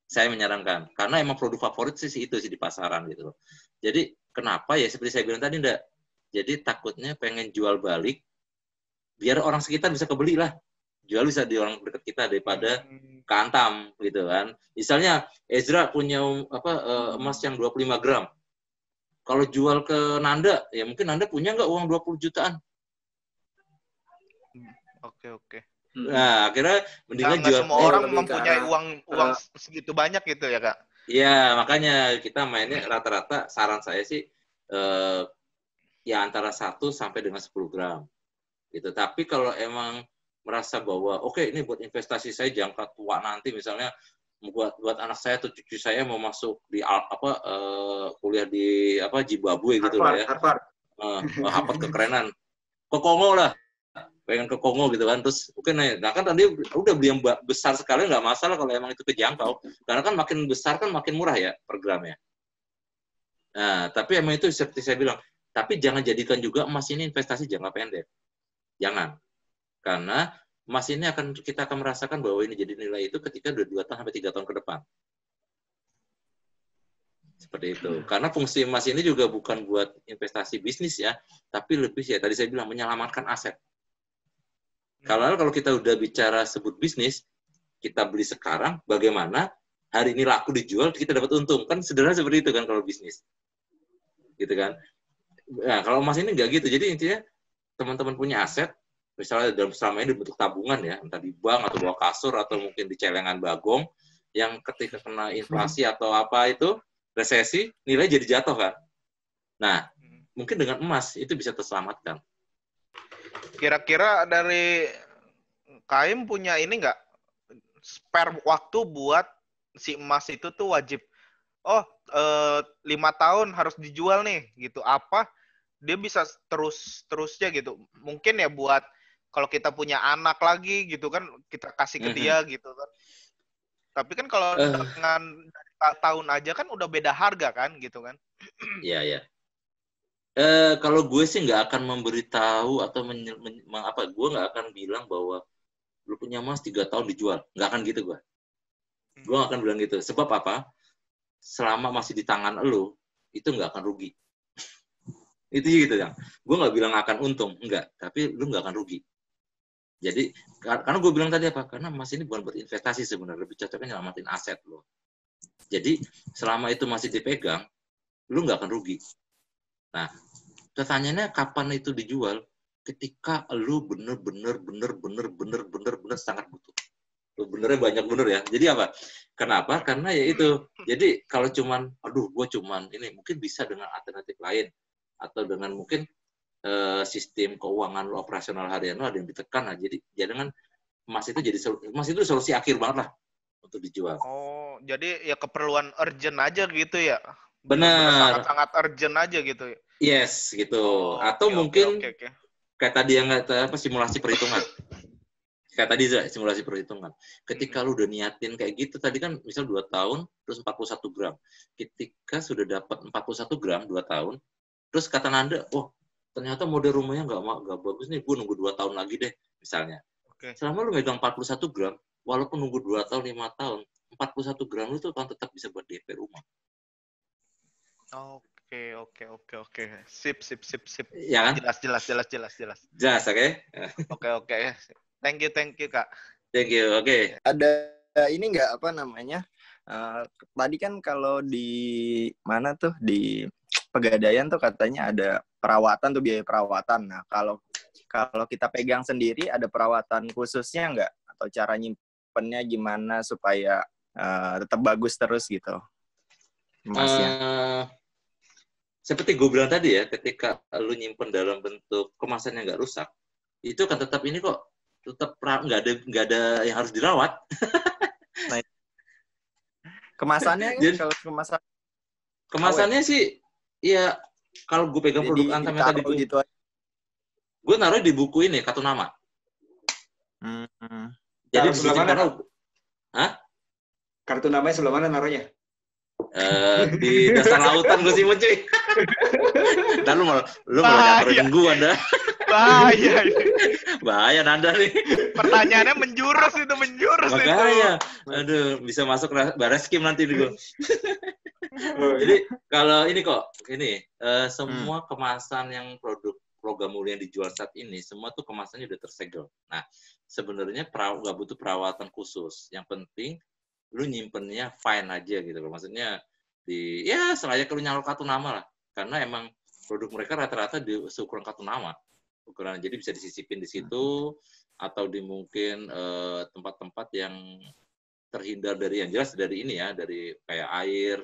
Saya menyarankan karena emang produk favorit sih itu sih di pasaran gitu loh. Jadi kenapa ya seperti saya bilang tadi enggak. Jadi takutnya pengen jual balik biar orang sekitar bisa kebeli lah. Jual bisa di orang dekat kita daripada ke Antam gitu kan. Misalnya Ezra punya emas yang 25 gram. Kalau jual ke Nanda, ya mungkin Nanda punya nggak uang 20 jutaan. Oke. Nah, akhirnya mendingan jual. Semua orang mempunyai uang segitu banyak gitu ya, Kak? Iya, makanya kita mainnya rata-rata saran saya sih ya antara 1 sampai dengan 10 gram. Gitu. Tapi kalau emang merasa bahwa oke, ini buat investasi saya jangka tua nanti, misalnya buat anak saya atau cucu saya mau masuk di kuliah di Zimbabwe gitu lah ya. Harvard kekerenan. Ke Kongo lah. Pengen ke Kongo gitu kan, terus mungkin nah kan tadi udah beli yang besar sekali nggak masalah kalau emang itu kejangkau, karena kan makin besar kan makin murah ya per gramnya. Nah, tapi emang itu seperti saya bilang, tapi jangan jadikan juga emas ini investasi jangka pendek, jangan, karena emas ini kita akan merasakan bahwa ini jadi nilai itu ketika 2 tahun sampai 3 tahun ke depan. Seperti itu. Karena fungsi emas ini juga bukan buat investasi bisnis ya, tapi lebih ya tadi saya bilang menyelamatkan aset. Kalau kita udah bicara sebut bisnis, kita beli sekarang, bagaimana hari ini laku dijual, kita dapat untung. Kan sederhana seperti itu kan kalau bisnis. Gitu kan. Nah, kalau emas ini nggak gitu. Jadi intinya, teman-teman punya aset, misalnya selama ini bentuk tabungan ya, entah di bank atau bawah kasur, atau mungkin di celengan bagong, yang ketika kena inflasi atau apa itu, resesi, nilai jadi jatuh kan. Nah, mungkin dengan emas itu bisa terselamatkan. Kira-kira dari Kaim punya ini nggak spare waktu buat si emas itu tuh wajib 5 tahun harus dijual nih gitu, apa dia bisa terusnya gitu, mungkin ya buat kalau kita punya anak lagi gitu kan kita kasih ke dia gitu kan, tapi kan kalau dengan tahun aja kan udah beda harga kan gitu kan. Iya. Kalau gue sih nggak akan memberitahu atau gue nggak akan bilang bahwa lu punya emas 3 tahun dijual, nggak akan gitu gue. Gue nggak akan bilang gitu. Sebab apa? Selama masih di tangan lu, itu nggak akan rugi. Itu gitu ya. Gue nggak bilang akan untung, enggak. Tapi lu nggak akan rugi. Jadi karena gue bilang tadi apa? Karena emas ini bukan buat investasi sebenarnya, lebih cocoknya nyelamatin aset lo. Jadi selama itu masih dipegang, lu nggak akan rugi. Nah, pertanyaannya kapan itu dijual? Ketika lu bener-bener sangat butuh. Lu benernya banyak bener ya. Jadi apa? Kenapa? Karena ya itu. Jadi kalau cuman, ini mungkin bisa dengan alternatif lain atau dengan mungkin sistem keuangan lu operasional harian lu ada yang ditekan lah. Jadi dengan emas itu solusi akhir banget lah untuk dijual. Oh, jadi ya keperluan urgent aja gitu ya. Benar. Sangat-sangat urgent aja gitu. Yes, gitu. Atau mungkin kayak tadi yang simulasi perhitungan. Kayak tadi simulasi perhitungan. Ketika lu udah niatin kayak gitu, tadi kan misal 2 tahun, terus 41 gram. Ketika sudah dapat 41 gram 2 tahun, terus kata Nanda, ternyata model rumahnya nggak bagus nih, gue nunggu 2 tahun lagi deh, misalnya. Selama lu megang 41 gram, walaupun nunggu 2 tahun, 5 tahun, 41 gram lu tuh kan tetap bisa buat DP rumah. Oke. Sip. Ya kan? Jelas. Jelas, oke? Oke. Thank you, Kak. Thank you, oke. Ada ini nggak tadi kan kalau di mana tuh di Pegadaian tuh katanya ada perawatan tuh, biaya perawatan. Nah, kalau kita pegang sendiri ada perawatan khususnya nggak? Atau cara nyimpennya gimana supaya tetap bagus terus gitu emasnya? Seperti gue bilang tadi ya, ketika lu nyimpen dalam bentuk kemasan yang nggak rusak, itu kan tetap ini kok, tetap nggak ada yang harus dirawat. Nah, kemasannya jadi, kalau kemasannya sih, ya kalau gue pegang produk Antam yang tadi gitu, gue naruh di buku ini kartu nama. Jadi di sini kartu namanya sebelah mana naruhnya? Di dasar lautan gue simpen cuy. Dan lu malah nyamperin gue dah. Bahaya Nanda nih. Pertanyaannya menjurus. Makanya, aduh, bisa masuk Bareskim nanti gue. Jadi kalau semua kemasan yang produk logam mulia yang dijual saat ini, semua tuh kemasannya udah tersegel. Nah, sebenarnya nggak butuh perawatan khusus. Yang penting lu nyimpennya fine aja gitu loh. Maksudnya selayaknya lu nyaruh kartu nama lah. Karena emang produk mereka rata-rata di seukuran kartu nama. Jadi bisa disisipin di situ atau di mungkin tempat-tempat yang terhindar dari yang jelas dari ini ya, dari kayak air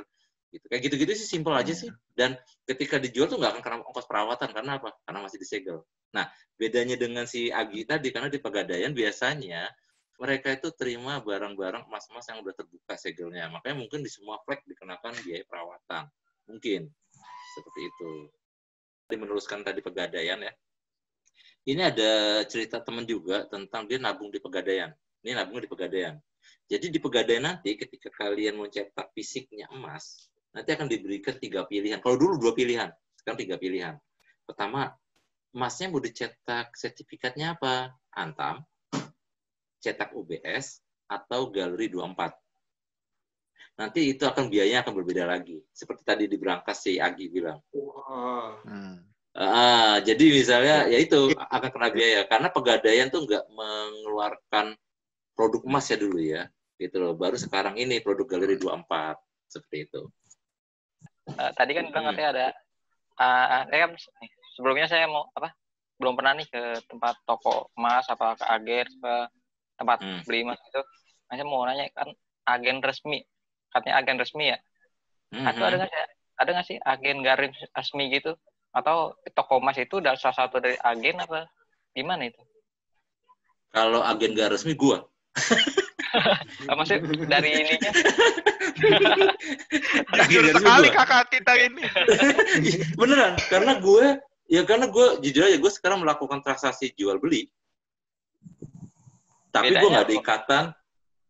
gitu. Kayak gitu-gitu sih simpel aja sih. Dan ketika dijual tuh nggak akan kena ongkos perawatan. Karena apa? Karena masih disegel. Nah, bedanya dengan si Agi tadi, karena di Pegadaian biasanya mereka itu terima barang-barang emas-emas yang udah terbuka segelnya. Makanya mungkin di semua flek dikenakan biaya perawatan. Mungkin. Seperti itu. Meneruskan tadi Pegadaian ya. Ini ada cerita teman juga tentang dia nabung di Pegadaian. Ini nabung di Pegadaian. Jadi di Pegadaian nanti ketika kalian mau cetak fisiknya emas, nanti akan diberikan 3 pilihan. Kalau dulu 2 pilihan, sekarang 3 pilihan. Pertama, emasnya mau dicetak sertifikatnya apa? Antam, cetak UBS, atau Galeri 24. Nanti itu akan biayanya akan berbeda lagi. Seperti tadi di Brankas si Agi bilang. Wow. Jadi misalnya ya itu akan kena biaya karena Pegadaian tuh nggak mengeluarkan produk emas ya dulu ya, gitu loh. Baru sekarang ini produk Galeri 24 seperti itu. Tadi kan bilang katanya ada, saya sebelumnya saya mau belum pernah nih ke tempat toko emas apa ke agen ke tempat beli emas itu. Saya mau nanya kan agen resmi, katanya agen resmi ya. Atau ada nggak sih agen nggak resmi gitu? Atau toko emas itu udah salah satu dari agen apa gimana itu? Kalau agen nggak resmi gua. Maksudnya dari ininya. Jujur sekali kakak kita ini. Beneran, karena gue jujur aja gue sekarang melakukan transaksi jual beli. Tapi gue nggak ada ikatan.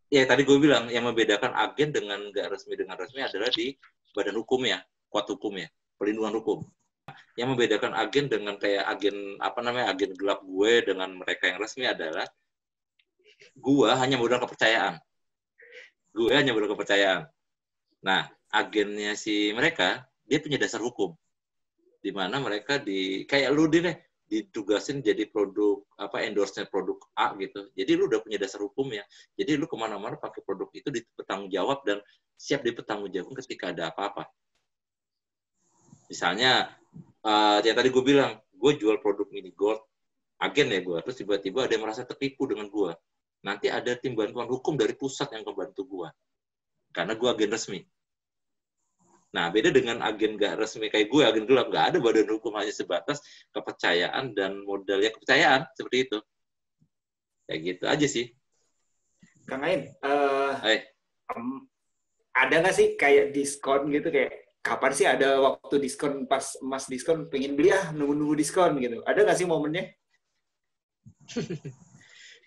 Ya tadi gue bilang yang membedakan agen dengan nggak resmi dengan resmi adalah di badan hukum ya, kuat hukum ya, pelindungan hukum. Yang membedakan agen dengan kayak agen agen gelap gue dengan mereka yang resmi adalah gue hanya modal kepercayaan. Nah, agennya si mereka dia punya dasar hukum, di mana mereka kayak lu ditugasin jadi produk endorse-nya produk A gitu. Jadi lu udah punya dasar hukum ya. Jadi lu kemana-mana pakai produk itu bertanggung jawab dan siap dipertanggung jawab ketika ada apa-apa. Misalnya ya tadi gue bilang, gue jual produk mini gold, agen ya gue, terus tiba-tiba ada yang merasa tertipu dengan gue. Nanti ada tim bantuan hukum dari pusat yang membantu gue. Karena gue agen resmi. Nah, beda dengan agen nggak resmi kayak gue, agen gelap, nggak ada badan hukum, hanya sebatas kepercayaan dan modalnya kepercayaan, seperti itu. Kayak gitu aja sih. Kang Ain, ada nggak sih kayak diskon gitu, kayak kapan sih ada waktu diskon pas emas diskon, pengen beli nunggu diskon gitu. Ada nggak sih momennya?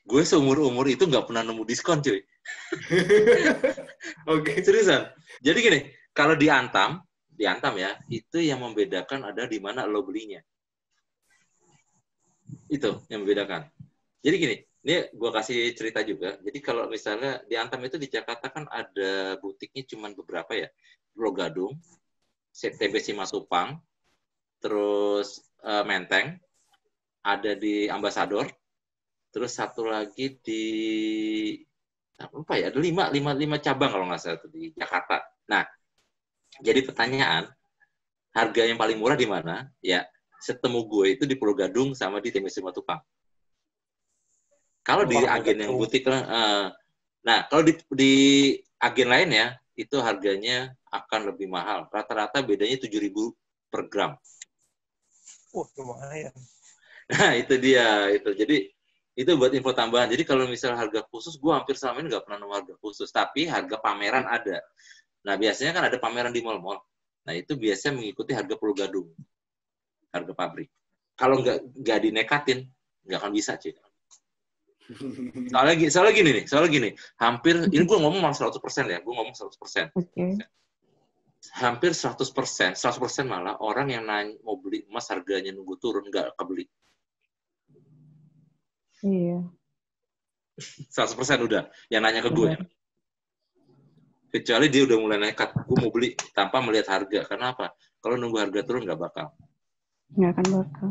Gue seumur-umur itu nggak pernah nemu diskon, cuy. Oke. Seriusan. Jadi gini, kalau di Antam ya, itu yang membedakan ada di mana lo belinya. Itu yang membedakan. Jadi gini, ini gue kasih cerita juga. Jadi kalau misalnya di Antam itu di Jakarta kan ada butiknya cuma beberapa ya. Pulau Gadung, TB Simatupang, terus Menteng, ada di Ambasador, terus satu lagi di lupa ya, ada 5 cabang kalau nggak salah di Jakarta. Nah, jadi pertanyaan, harga yang paling murah di mana? Ya, setemu gue itu di Pulau Gadung sama di TB Simatupang. Kalau di agen yang butik, nah kalau di agen lain ya, itu harganya akan lebih mahal. Rata-rata bedanya 7.000 per gram. Lumayan. Nah, itu dia. Jadi, itu buat info tambahan. Jadi, kalau misalnya harga khusus, gue hampir selama ini nggak pernah nemu harga khusus. Tapi, harga pameran ada. Nah, biasanya kan ada pameran di mal-mal. Nah, itu biasanya mengikuti harga Pulau Gadung. Harga pabrik. Kalau nggak dinekatin, nggak akan bisa, cuy. Soalnya gini, hampir, ini gue ngomong 100% ya, gue ngomong 100%. Okay. Hampir 100% malah orang yang mau beli emas harganya nunggu turun, nggak kebeli. Iya. 100% udah, yang nanya ke gue. Kecuali dia udah mulai nekat, gue mau beli tanpa melihat harga. Kenapa? Kalau nunggu harga turun, nggak bakal. Nggak akan bakal.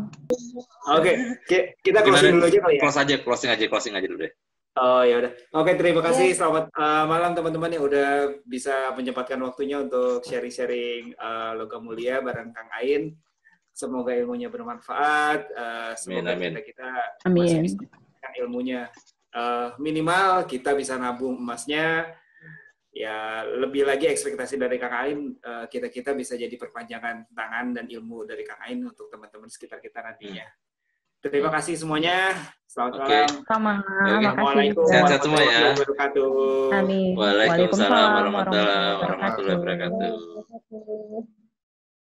Oke, kita closing dulu aja kali ya. Closing aja dulu deh. Oh ya udah. Oke, terima kasih. Selamat malam teman-teman yang udah bisa menyempatkan waktunya untuk sharing-sharing logam mulia bareng Kang Ain. Semoga ilmunya bermanfaat. Semoga kita masih bisa mendapatkan ilmunya. Minimal kita bisa nabung emasnya ya lebih lagi ekspektasi dari Kang Ain, kita bisa jadi perpanjangan tangan dan ilmu dari Kang Ain untuk teman-teman sekitar kita nantinya. Terima kasih semuanya. Selamat malam. Assalamualaikum. Sehat-sehat semua ya. Amin. Waalaikumsalam warahmatullahi wabarakatuh.